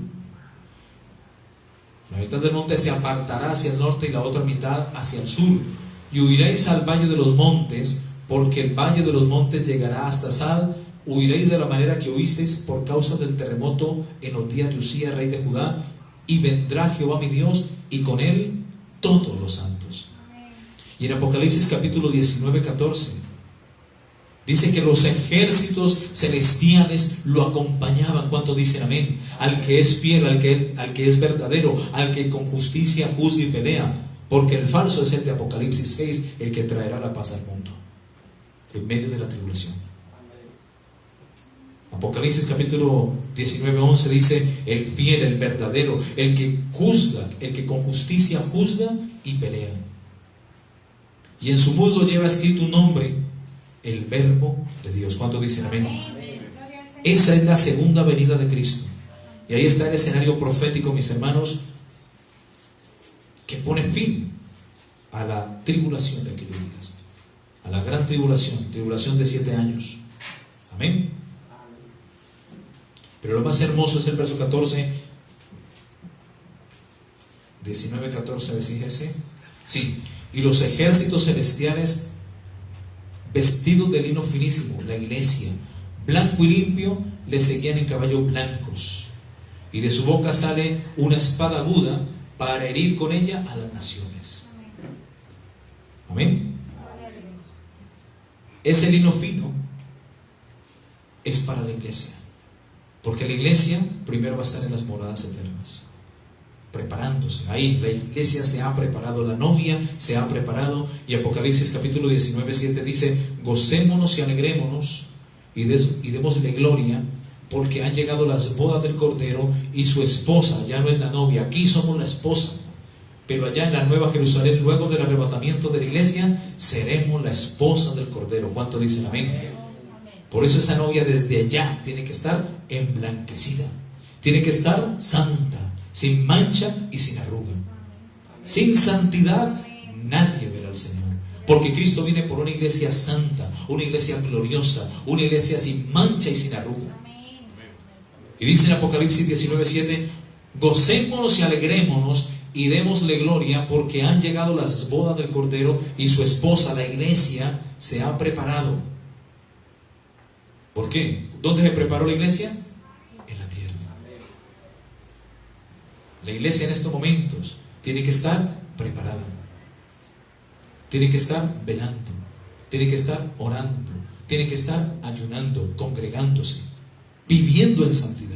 La mitad del monte se apartará hacia el norte y la otra mitad hacia el sur. Y huiréis al valle de los montes, porque el valle de los montes llegará hasta Sal. Huiréis de la manera que huisteis por causa del terremoto en los días de Usías, rey de Judá. Y vendrá Jehová mi Dios y con él todos los santos. Y en Apocalipsis capítulo 19, 14 dice que los ejércitos celestiales lo acompañaban. ¿Cuánto dicen amén? Al que es fiel, al que es verdadero, al que con justicia juzga y pelea. Porque el falso es el de Apocalipsis 6, el que traerá la paz al mundo en medio de la tribulación. Apocalipsis capítulo 19, 11 dice: el fiel, el verdadero, el que juzga, el que con justicia juzga y pelea. Y en su muslo lleva escrito un nombre: el Verbo de Dios. ¿Cuánto dicen amén? Esa es la segunda venida de Cristo. Y ahí está el escenario profético, mis hermanos, que pone fin a la tribulación de aquellos días, a la gran tribulación de 7 años. Amén. Pero lo más hermoso es el verso 14, 19, 14, fíjese. Sí, y los ejércitos celestiales vestidos de lino finísimo, la iglesia, blanco y limpio, le seguían en caballos blancos, y de su boca sale una espada aguda para herir con ella a las naciones. Amén. Ese lino fino es para la iglesia, porque la iglesia primero va a estar en las moradas eternas, preparándose. Ahí la iglesia se ha preparado, la novia se ha preparado. Y Apocalipsis capítulo 19, 7 dice: gocémonos y alegrémonos y démosle gloria, porque han llegado las bodas del Cordero, y su esposa ya no es la novia. Aquí somos la esposa, pero allá en la Nueva Jerusalén, luego del arrebatamiento de la iglesia, seremos la esposa del Cordero. ¿Cuánto dicen amén? Por eso esa novia desde allá tiene que estar emblanquecida, tiene que estar santa, sin mancha y sin arruga. Sin santidad nadie verá al Señor, porque Cristo viene por una iglesia santa, una iglesia gloriosa, una iglesia sin mancha y sin arruga. Y dice en Apocalipsis 19, 7: gocémonos y alegrémonos y démosle gloria, porque han llegado las bodas del Cordero, y su esposa, la iglesia, se ha preparado. ¿Por qué? ¿Dónde se preparó la iglesia? En la tierra. La iglesia en estos momentos tiene que estar preparada, tiene que estar velando, tiene que estar orando, tiene que estar ayunando, congregándose, viviendo en santidad.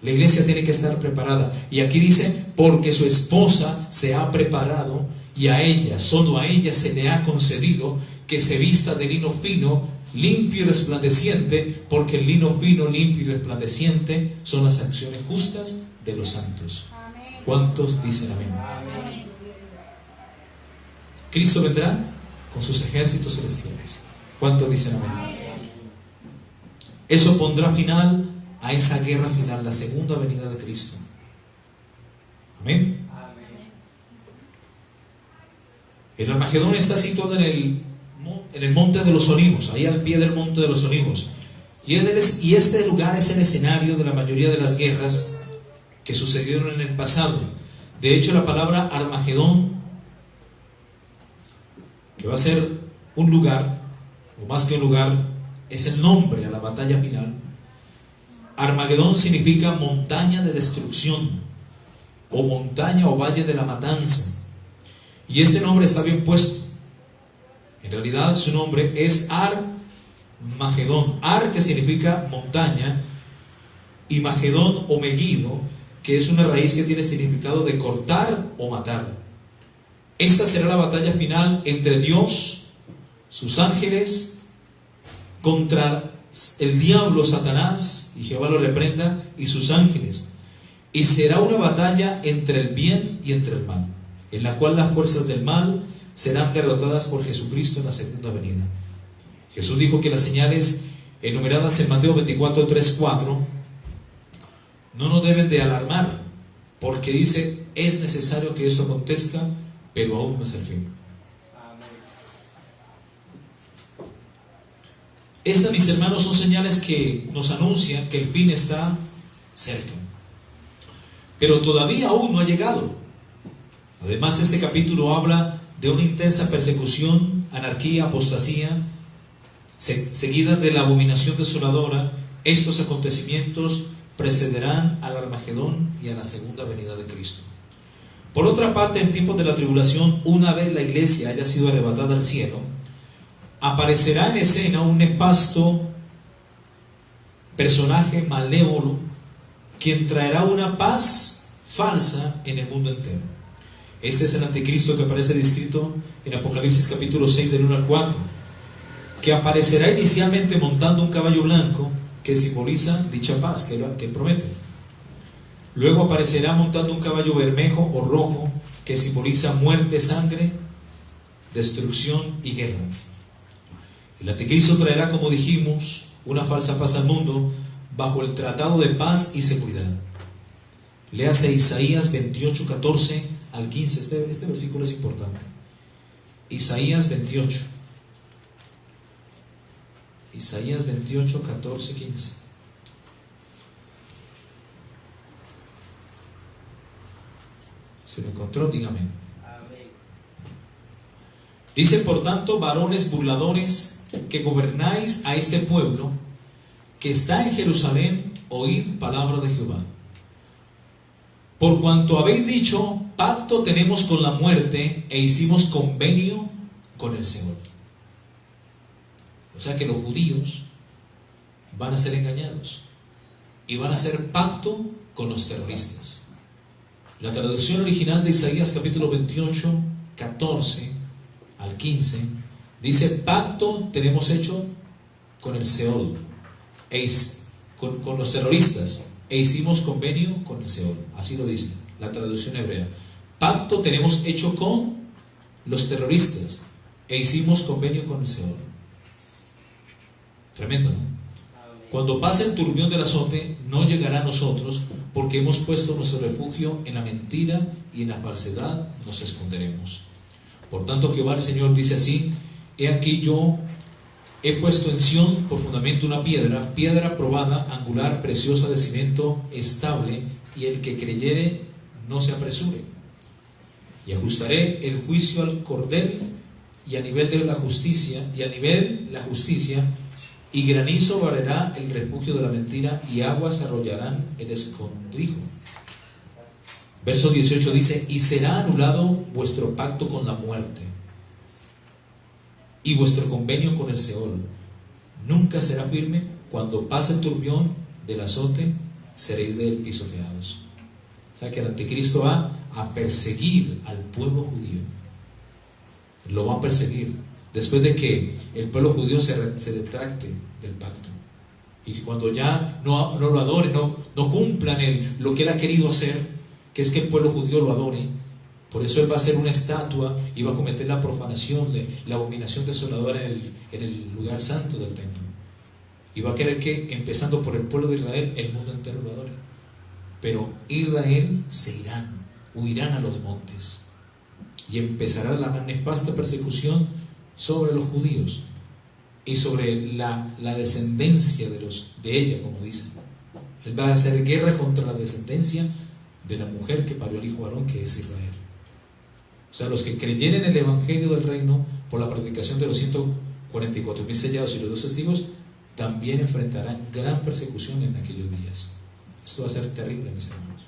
La iglesia tiene que estar preparada. Y aquí dice: porque su esposa se ha preparado, y a ella, solo a ella se le ha concedido que se vista de lino fino, limpio y resplandeciente, porque el lino fino, limpio y resplandeciente son las acciones justas de los santos. ¿Cuántos dicen amén? Cristo vendrá con sus ejércitos celestiales. ¿Cuántos dicen amén? Eso pondrá final a esa guerra final, la segunda venida de Cristo. Amén. El Armagedón está situado en el monte en el Monte de los Olivos, ahí al pie del Monte de los Olivos. Y este lugar es el escenario de la mayoría de las guerras que sucedieron en el pasado. De hecho, la palabra Armagedón, que va a ser un lugar, o más que un lugar, es el nombre a la batalla final. Armagedón significa montaña de destrucción, o montaña o valle de la matanza. Y este nombre está bien puesto. En realidad su nombre es Armagedón. Ar, que significa montaña, y Magedón o Megiddo, que es una raíz que tiene significado de cortar o matar. Esta será la batalla final entre Dios, sus ángeles, contra el diablo, Satanás, y Jehová lo reprenda, y sus ángeles. Y será una batalla entre el bien y entre el mal, en la cual las fuerzas del mal serán derrotadas por Jesucristo en la segunda venida. Jesús dijo que las señales enumeradas en Mateo 24, 3, 4 no nos deben de alarmar, porque dice, es necesario que esto acontezca, pero aún no es el fin. Estas, mis hermanos, son señales que nos anuncian que el fin está cerca, pero todavía aún no ha llegado. Además, este capítulo habla de una intensa persecución, anarquía, apostasía, seguida de la abominación desoladora. Estos acontecimientos precederán al Armagedón y a la segunda venida de Cristo. Por otra parte, en tiempos de la tribulación, una vez la iglesia haya sido arrebatada al cielo, aparecerá en escena un nefasto personaje malévolo, quien traerá una paz falsa en el mundo entero. Este es el anticristo que aparece descrito en Apocalipsis capítulo 6 del 1 al 4, que aparecerá inicialmente montando un caballo blanco que simboliza dicha paz que promete. Luego aparecerá montando un caballo bermejo o rojo que simboliza muerte, sangre, destrucción y guerra. El anticristo traerá, como dijimos, una falsa paz al mundo bajo el tratado de paz y seguridad. Léase Isaías 28, 14 al 15. Este versículo es importante. Isaías 28. Isaías 28, 14, 15. ¿Se lo encontró? Dígame. Dice, por tanto, varones burladores, que gobernáis a este pueblo que está en Jerusalén, oíd palabra de Jehová. Por cuanto habéis dicho, pacto tenemos con la muerte, e hicimos convenio con el Seol. O sea que los judíos van a ser engañados y van a hacer pacto con los terroristas. La traducción original de Isaías capítulo 28, 14 al 15 dice, pacto tenemos hecho con el Seol, con los terroristas, e hicimos convenio con el Seol. Así lo dice la traducción hebrea. Pacto tenemos hecho con los terroristas, e hicimos convenio con el Seol. Tremendo, ¿no? Cuando pase el turbión del azote, no llegará a nosotros, porque hemos puesto nuestro refugio en la mentira, y en la falsedad nos esconderemos. Por tanto, Jehová el Señor dice así, he aquí yo he puesto en Sión por fundamento una piedra probada, angular, preciosa, de cimiento estable, y el que creyere no se apresure. Y ajustaré el juicio al cordel, y a nivel de la justicia, y granizo barrerá el refugio de la mentira, y aguas arrollarán el escondrijo. Verso 18 dice, y será anulado vuestro pacto con la muerte, y vuestro convenio con el Seol. Nunca será firme. Cuando pase el turbión del azote, seréis de él pisoteados. O sea que el anticristo va a perseguir al pueblo judío. Lo va a perseguir después de que el pueblo judío se retracte del pacto, y que cuando ya no lo adoren, no cumplan lo que él ha querido hacer, que es que el pueblo judío lo adore. Por eso él va a hacer una estatua y va a cometer la profanación, la abominación desoladora en el lugar santo del templo, y va a querer que, empezando por el pueblo de Israel, el mundo entero lo adore. Pero Israel se huirán a los montes, y empezará la nefasta persecución sobre los judíos y sobre la descendencia de ella, como dice. Él va a hacer guerra contra la descendencia de la mujer que parió el hijo varón, que es Israel. O sea, los que creyeren en el evangelio del reino por la predicación de los 144,000 sellados y los 2 testigos, también enfrentarán gran persecución en aquellos días. Esto va a ser terrible, mis hermanos.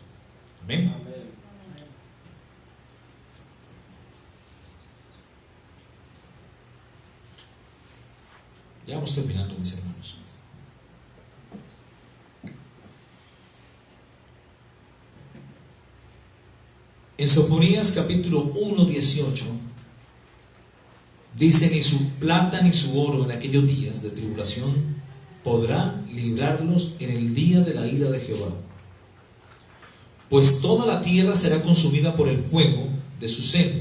Amén. Ya vamos terminando, mis hermanos. En Sofonías capítulo 1, 18 dice: ni su plata ni su oro en aquellos días de tribulación podrá librarlos en el día de la ira de Jehová, pues toda la tierra será consumida por el fuego de su celo,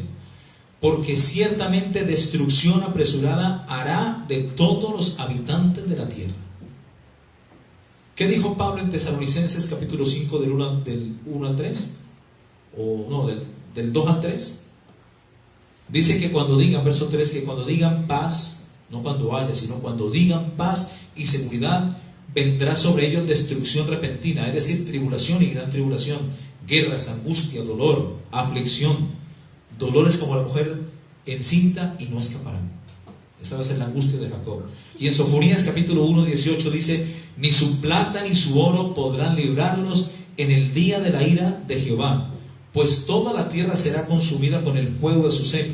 porque ciertamente destrucción apresurada hará de todos los habitantes de la tierra. ¿Qué dijo Pablo en Tesalonicenses capítulo 5 del 1 al 3? O no, del 2 al 3. Dice que cuando digan, verso 3, que cuando digan paz, no cuando haya, sino cuando digan paz y seguridad, vendrá sobre ellos destrucción repentina, es decir, tribulación y gran tribulación, guerras, angustia, dolor, aflicción, dolores como la mujer encinta, y no escaparán. Esa va a ser la angustia de Jacob. Y en Sofonías capítulo 1, 18 dice: ni su plata ni su oro podrán librarlos en el día de la ira de Jehová, pues toda la tierra será consumida con el fuego de su celo,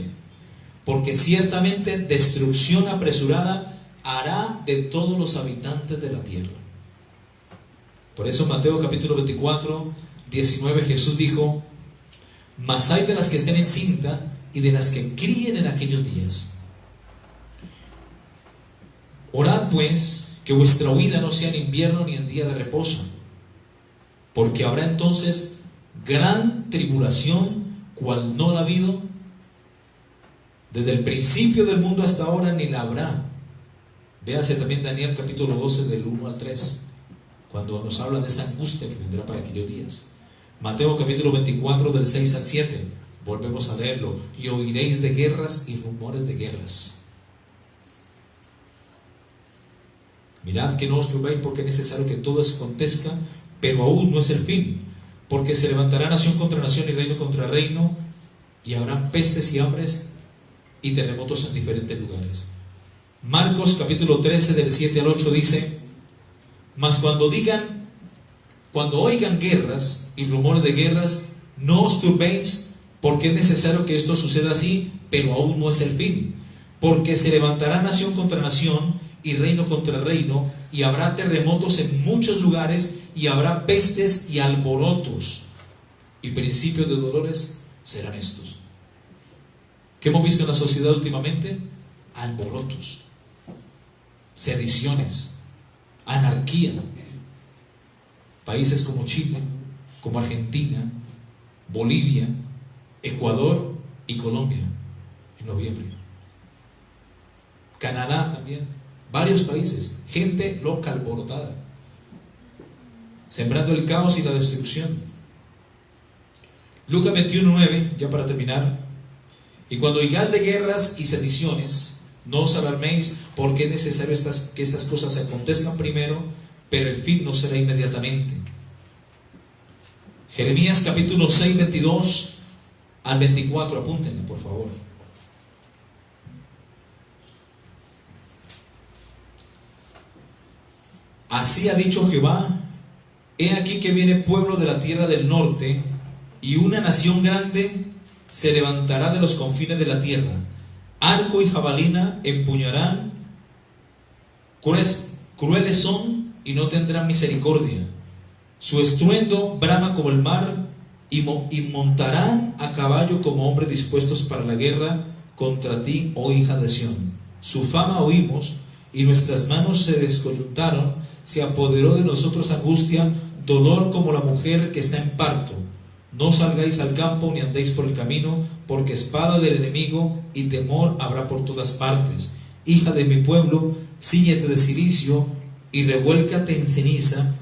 porque ciertamente destrucción apresurada hará de todos los habitantes de la tierra. Por eso Mateo capítulo 24, 19, Jesús dijo: mas hay de las que estén encinta y de las que críen en aquellos días. Orad pues que vuestra huida no sea en invierno ni en día de reposo, porque habrá entonces gran tribulación, cual no la ha habido desde el principio del mundo hasta ahora, ni la habrá. Véase también Daniel capítulo 12 del 1 al 3, cuando nos habla de esa angustia que vendrá para aquellos días. Mateo capítulo 24 del 6 al 7, volvemos a leerlo: y oiréis de guerras y rumores de guerras. Mirad que no os turbéis, porque es necesario que todo eso acontezca, pero aún no es el fin, porque se levantará nación contra nación y reino contra reino, y habrán pestes y hambres y terremotos en diferentes lugares. Marcos capítulo 13 del 7 al 8 dice: mas cuando oigan guerras y rumores de guerras, no os turbéis, porque es necesario que esto suceda así, pero aún no es el fin, porque se levantará nación contra nación y reino contra reino, y habrá terremotos en muchos lugares, y habrá pestes y alborotos, y principios de dolores serán estos. ¿Qué hemos visto en la sociedad últimamente? Alborotos, sediciones, anarquía. Países como Chile, como Argentina, Bolivia, Ecuador y Colombia en noviembre. Canadá también, varios países, gente loca, alborotada, sembrando el caos y la destrucción. Lucas 21:9, ya para terminar: y cuando oigáis de guerras y sediciones, no os alarméis, porque es necesario que estas cosas acontezcan primero, pero el fin no será inmediatamente. Jeremías capítulo 6, 22 al 24, apúntenlo por favor. Así ha dicho Jehová: he aquí que viene pueblo de la tierra del norte, y una nación grande se levantará de los confines de la tierra. Arco y jabalina empuñarán, crueles son y no tendrán misericordia. Su estruendo brama como el mar, y montarán a caballo como hombres dispuestos para la guerra contra ti, oh hija de Sión. Su fama oímos, y nuestras manos se descoyuntaron, se apoderó de nosotros angustia, dolor como la mujer que está en parto. No salgáis al campo ni andéis por el camino, porque espada del enemigo y temor habrá por todas partes. Hija de mi pueblo, cíñete de cilicio y revuélcate en ceniza,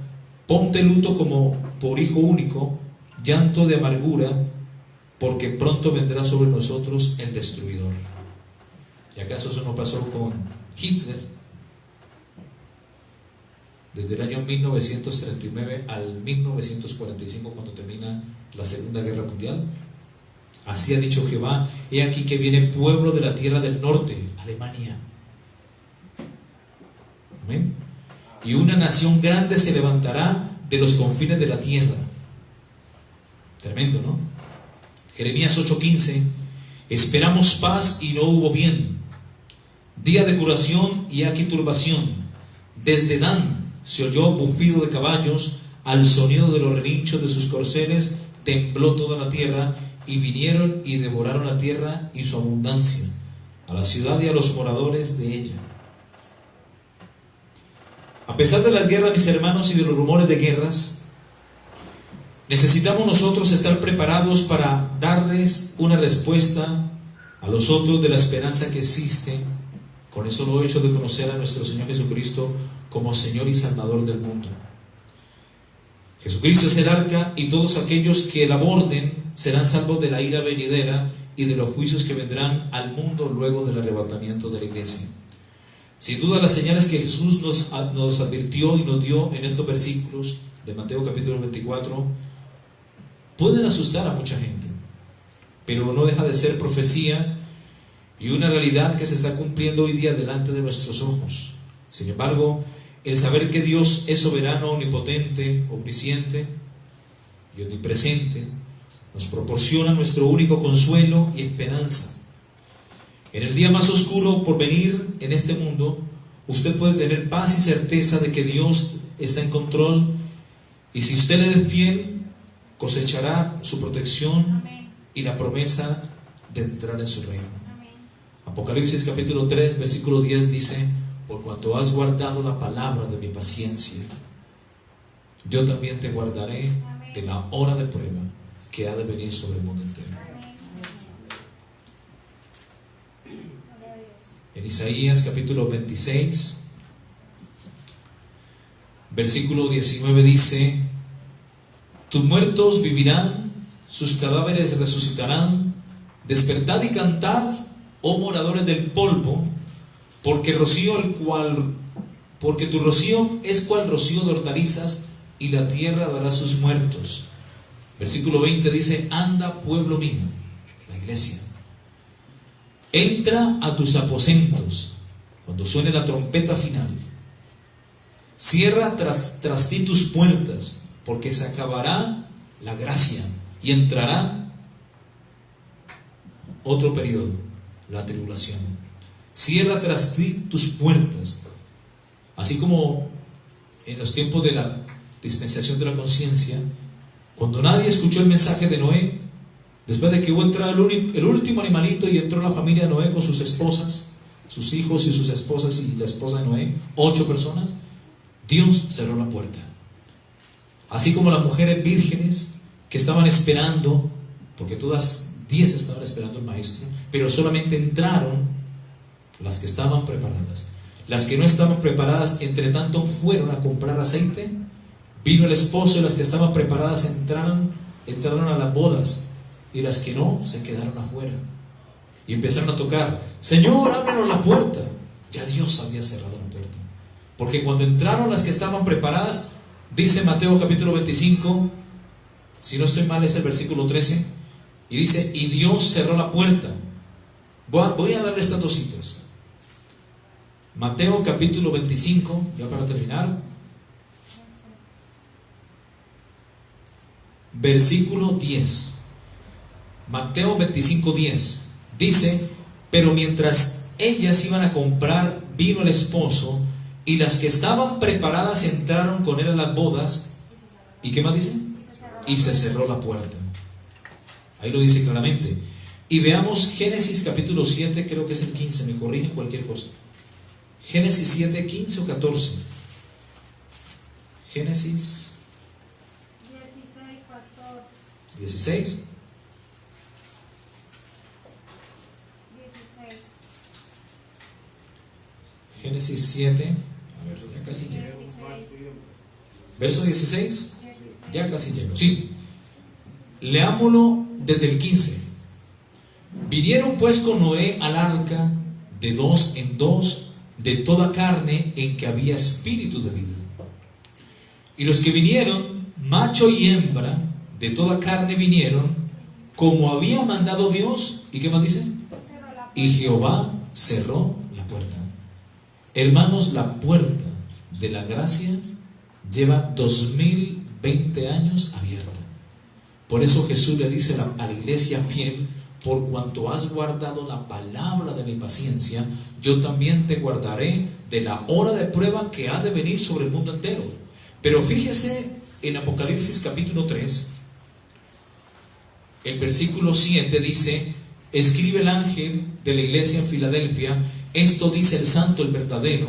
ponte luto como por hijo único, llanto de amargura, porque pronto vendrá sobre nosotros el destruidor. ¿Y acaso eso no pasó con Hitler? Desde el año 1939 al 1945, cuando termina la Segunda Guerra Mundial. Así ha dicho Jehová: he aquí que viene pueblo de la tierra del norte, Alemania. Amén. Y una nación grande se levantará de los confines de la tierra. Tremendo, ¿no? Jeremías 8:15: esperamos paz y no hubo bien, día de curación y aquí turbación. Desde Dan se oyó bufido de caballos, al sonido de los relinchos de sus corceles tembló toda la tierra, y vinieron y devoraron la tierra y su abundancia, a la ciudad y a los moradores de ella. A pesar de las guerras, mis hermanos, y de los rumores de guerras, necesitamos nosotros estar preparados para darles una respuesta a los otros de la esperanza que existe con el solo hecho de conocer a nuestro Señor Jesucristo como Señor y Salvador del mundo. Jesucristo es el arca, y todos aquellos que la aborden serán salvos de la ira venidera y de los juicios que vendrán al mundo luego del arrebatamiento de la iglesia. Sin duda, las señales que Jesús nos advirtió y nos dio en estos versículos de Mateo capítulo 24 pueden asustar a mucha gente, pero no deja de ser profecía y una realidad que se está cumpliendo hoy día delante de nuestros ojos. Sin embargo, el saber que Dios es soberano, omnipotente, omnisciente y omnipresente nos proporciona nuestro único consuelo y esperanza. En el día más oscuro por venir en este mundo, usted puede tener paz y certeza de que Dios está en control, y si usted le es fiel, cosechará su protección. Amén. Y la promesa de entrar en su reino. Amén. Apocalipsis capítulo 3 versículo 10 dice: por cuanto has guardado la palabra de mi paciencia, yo también te guardaré de la hora de prueba que ha de venir sobre el mundo entero. Amén. Gloria a Dios. En Isaías capítulo 26 versículo 19 dice: tus muertos vivirán, sus cadáveres resucitarán. Despertad y cantad, oh moradores del polvo, porque tu rocío es cual rocío de hortalizas, y la tierra dará sus muertos. Versículo 20 dice: anda, pueblo mío, la iglesia, entra a tus aposentos cuando suene la trompeta final. Cierra tras ti tus puertas, porque se acabará la gracia y entrará otro periodo, la tribulación. Cierra tras ti tus puertas. Así como en los tiempos de la dispensación de la conciencia, cuando nadie escuchó el mensaje de Noé, después de que hubo entrado el último animalito y entró la familia de Noé con sus esposas, sus hijos y sus esposas y la esposa de Noé, 8 personas, Dios cerró la puerta. Así como las mujeres vírgenes que estaban esperando, porque todas 10 estaban esperando al maestro, pero solamente entraron las que estaban preparadas. Las que no estaban preparadas, entre tanto, fueron a comprar aceite. Vino el esposo, y las que estaban preparadas entraron a las bodas, y las que no se quedaron afuera y empezaron a tocar: Señor, ábrenos la puerta. Ya Dios había cerrado la puerta, porque cuando entraron las que estaban preparadas, dice Mateo capítulo 25, si no estoy mal es el versículo 13, y dice: y Dios cerró la puerta. Voy a darle estas 2 citas. Mateo capítulo 25, ya para terminar, versículo 10. Mateo 25:10 dice: pero mientras ellas iban a comprar, vino el esposo, y las que estaban preparadas entraron con él a las bodas. ¿Y qué más dice? Y se cerró la puerta. Ahí lo dice claramente. Y veamos Génesis capítulo 7, creo que es el 15, me corrigen cualquier cosa. Génesis 7, 15 o 14. Génesis 16, pastor. 16. 16. Génesis 7. A ver, ya casi llego. 16. Verso 16. 16. Ya casi llego. Sí. Leámoslo desde el 15. Vinieron pues con Noé al arca de 2 en 2 de toda carne en que había espíritu de vida. Y los que vinieron, macho y hembra, de toda carne vinieron, como había mandado Dios. ¿Y qué más dice? Y Jehová cerró la puerta. Hermanos, la puerta de la gracia lleva 2020 años abierta. Por eso Jesús le dice a la iglesia fiel: por cuanto has guardado la palabra de mi paciencia, yo también te guardaré de la hora de prueba que ha de venir sobre el mundo entero. Pero fíjese en Apocalipsis capítulo 3, el versículo 7 dice: escribe el ángel de la iglesia en Filadelfia, esto dice el santo, el verdadero,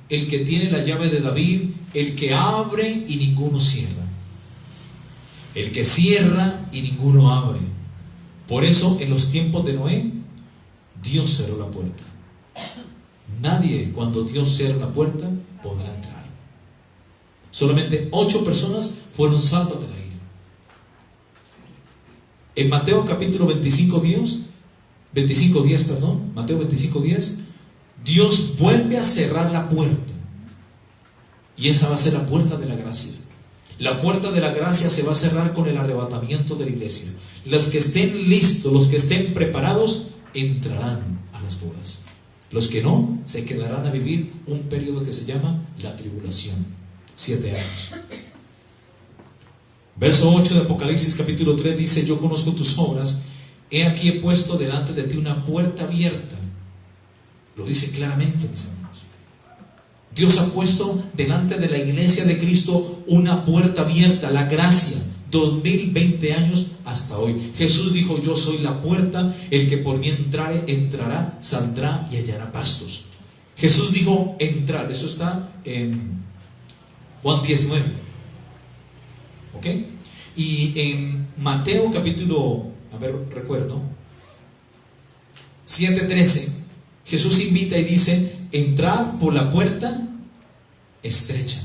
el que tiene la llave de David, el que abre y ninguno cierra, el que cierra y ninguno abre. Por eso en los tiempos de Noé, Dios cerró la puerta. Nadie, cuando Dios cierra la puerta, podrá entrar. Solamente 8 personas fueron salvas de la ira. En Mateo capítulo 25:10, Mateo 25:10, Dios vuelve a cerrar la puerta. Y esa va a ser la puerta de la gracia. La puerta de la gracia se va a cerrar con el arrebatamiento de la iglesia. Los que estén listos, los que estén preparados, entrarán a las bodas. Los que no, se quedarán a vivir un periodo que se llama la tribulación, 7 años. Verso 8 de Apocalipsis capítulo 3 dice: yo conozco tus obras, he aquí he puesto delante de ti una puerta abierta. Lo dice claramente, mis hermanos. Dios ha puesto delante de la iglesia de Cristo una puerta abierta, la gracia, 2020 años hasta hoy. Jesús dijo: yo soy la puerta, el que por mí entrare, entrará, saldrá y hallará pastos. Jesús dijo entrar, eso está en Juan 19. ¿Ok? Y en Mateo capítulo, recuerdo, 7:13, Jesús invita y dice: entrad por la puerta estrecha.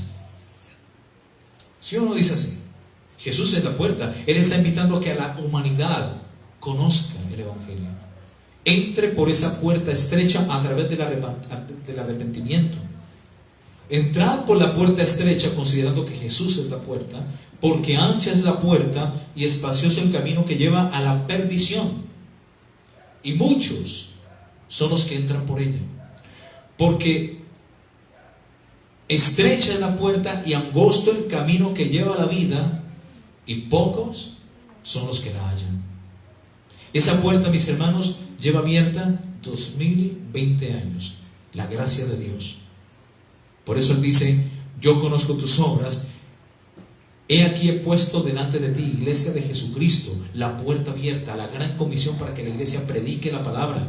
¿Sí o no dice así? Jesús es la puerta. Él está invitando a que a la humanidad conozca el Evangelio. Entre por esa puerta estrecha a través del arrepentimiento. Entrad por la puerta estrecha, considerando que Jesús es la puerta, porque ancha es la puerta y espacioso el camino que lleva a la perdición, y muchos son los que entran por ella. Porque estrecha es la puerta y angosto el camino que lleva a la vida, y pocos son los que la hallan. Esa puerta, mis hermanos, lleva abierta 2020 años, la gracia de Dios. Por eso Él dice: yo conozco tus obras, he aquí he puesto delante de ti, iglesia de Jesucristo, la puerta abierta, la gran comisión para que la iglesia predique la palabra.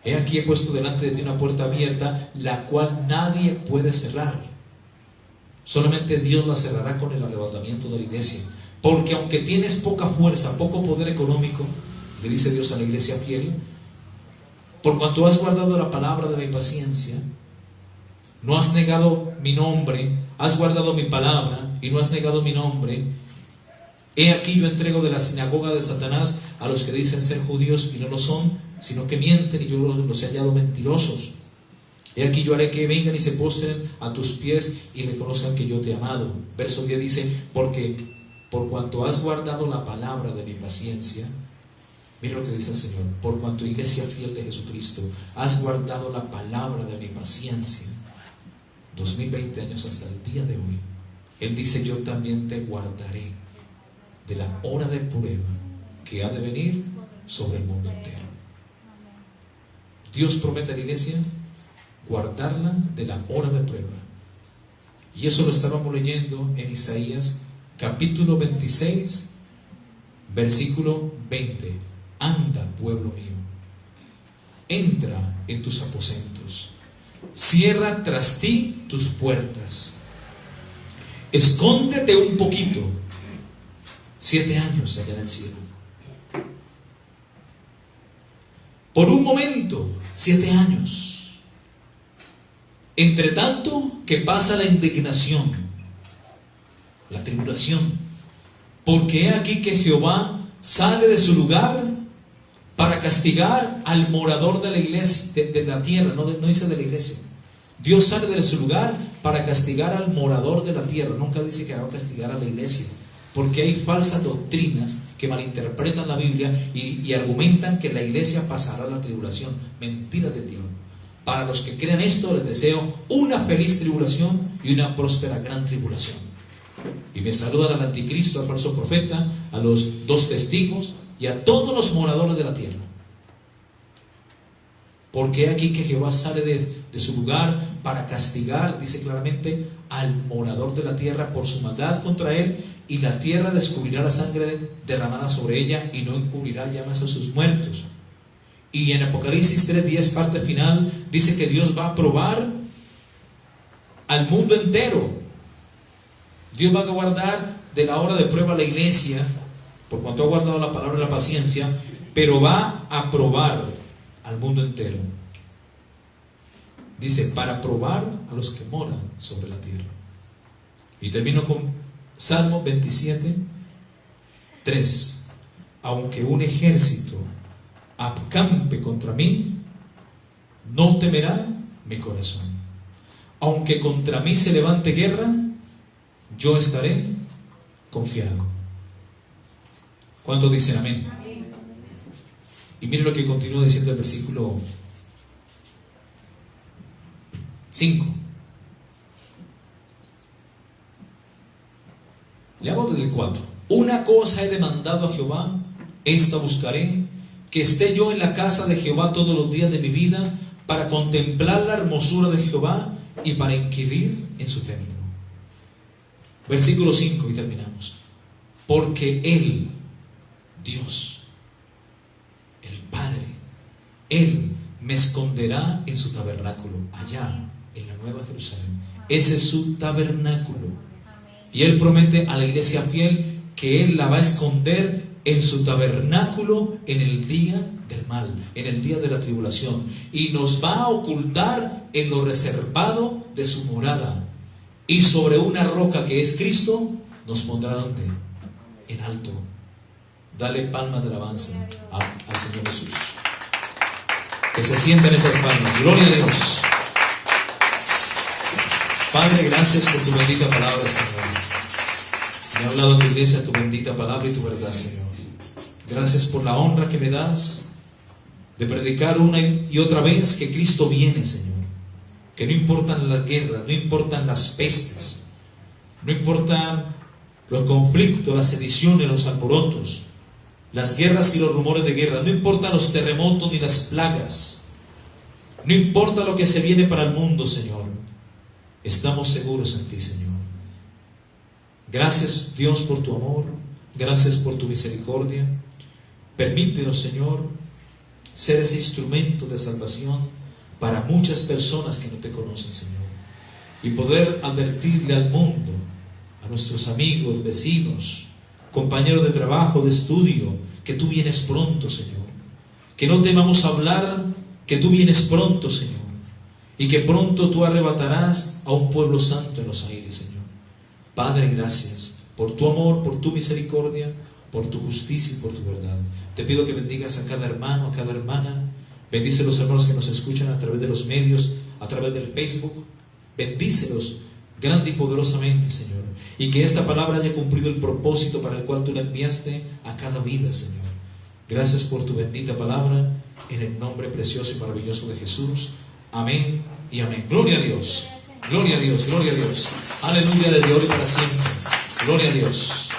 He aquí he puesto delante de ti una puerta abierta, la cual nadie puede cerrar. Solamente Dios la cerrará con el arrebatamiento de la iglesia. Porque aunque tienes poca fuerza, poco poder económico, le dice Dios a la iglesia fiel, por cuanto has guardado la palabra de mi paciencia, no has negado mi nombre, has guardado mi palabra y no has negado mi nombre, he aquí yo entrego de la sinagoga de Satanás a los que dicen ser judíos y no lo son, sino que mienten, y yo los he hallado mentirosos. He aquí yo haré que vengan y se postren a tus pies y reconozcan que yo te he amado. Verso 10 dice: porque por cuanto has guardado la palabra de mi paciencia. Mira lo que dice el Señor: por cuanto, iglesia fiel de Jesucristo, has guardado la palabra de mi paciencia, 2020 años hasta el día de hoy, Él dice: yo también te guardaré de la hora de prueba que ha de venir sobre el mundo entero. Dios promete a la iglesia guardarla de la hora de prueba. Y eso lo estábamos leyendo en Isaías capítulo 26, versículo 20. Anda, pueblo mío, entra en tus aposentos, cierra tras ti tus puertas, escóndete un poquito, 7 años allá en el cielo. Por un momento, 7 años. Entre tanto que pasa la indignación, la tribulación, porque he aquí que Jehová sale de su lugar para castigar al morador de la iglesia, de la tierra, no dice de la iglesia. Dios sale de su lugar para castigar al morador de la tierra. Nunca dice que va a castigar a la iglesia, porque hay falsas doctrinas que malinterpretan la Biblia y argumentan que la iglesia pasará la tribulación. Mentiras de Dios. Para los que crean esto, les deseo una feliz tribulación y una próspera gran tribulación. Y me saludan al anticristo, al falso profeta, a los 2 testigos y a todos los moradores de la tierra. Porque aquí que Jehová sale de su lugar para castigar, dice claramente, al morador de la tierra por su maldad contra él, y la tierra descubrirá la sangre derramada sobre ella y no encubrirá llamas a sus muertos. Y en Apocalipsis 3:10, parte final, dice que Dios va a probar al mundo entero. Dios va a guardar de la hora de prueba a la iglesia, por cuanto ha guardado la palabra de la paciencia, pero va a probar al mundo entero. Dice, para probar a los que moran sobre la tierra. Y termino con Salmo 27:3. Aunque un ejército acampe contra mí, no temerá mi corazón. Aunque contra mí se levante guerra, yo estaré confiado. ¿Cuántos dicen amén? Y miren lo que continúa diciendo el versículo 5. Leamos desde el 4. Una cosa he demandado a Jehová, esta buscaré, que esté yo en la casa de Jehová todos los días de mi vida, para contemplar la hermosura de Jehová y para inquirir en su templo. Versículo 5 y terminamos. Porque Él, Dios, el Padre, Él me esconderá en su tabernáculo, allá en la Nueva Jerusalén. Ese es su tabernáculo. Y Él promete a la iglesia fiel que Él la va a esconder en su tabernáculo en el día del mal, en el día de la tribulación. Y nos va a ocultar en lo reservado de su morada. Y sobre una roca que es Cristo, nos pondrá ¿dónde? En alto. Dale palmas de alabanza al Señor Jesús. Que se sientan esas palmas. Gloria a Dios. Padre, gracias por tu bendita palabra, Señor. Me ha hablado a tu iglesia tu bendita palabra y tu verdad, Señor. Gracias por la honra que me das de predicar una y otra vez que Cristo viene, Señor. Que no importan las guerras, no importan las pestes, no importan los conflictos, las sediciones, los alborotos, las guerras y los rumores de guerra, no importan los terremotos ni las plagas, no importa lo que se viene para el mundo, Señor. Estamos seguros en ti, Señor. Gracias, Dios, por tu amor. Gracias por tu misericordia. Permítenos, Señor, ser ese instrumento de salvación para muchas personas que no te conocen, Señor. Y poder advertirle al mundo, a nuestros amigos, vecinos, compañeros de trabajo, de estudio, que tú vienes pronto, Señor. Que no temamos hablar que tú vienes pronto, Señor. Y que pronto tú arrebatarás a un pueblo santo en los aires, Señor. Padre, gracias por tu amor, por tu misericordia, por tu justicia y por tu verdad. Te pido que bendigas a cada hermano, a cada hermana. Bendice a los hermanos que nos escuchan a través de los medios, a través del Facebook. Bendícelos grande y poderosamente, Señor. Y que esta palabra haya cumplido el propósito para el cual tú la enviaste a cada vida, Señor. Gracias por tu bendita palabra, en el nombre precioso y maravilloso de Jesús. Amén y amén. Gloria a Dios. Gloria a Dios, gloria a Dios. Aleluya, desde hoy para siempre. Gloria a Dios.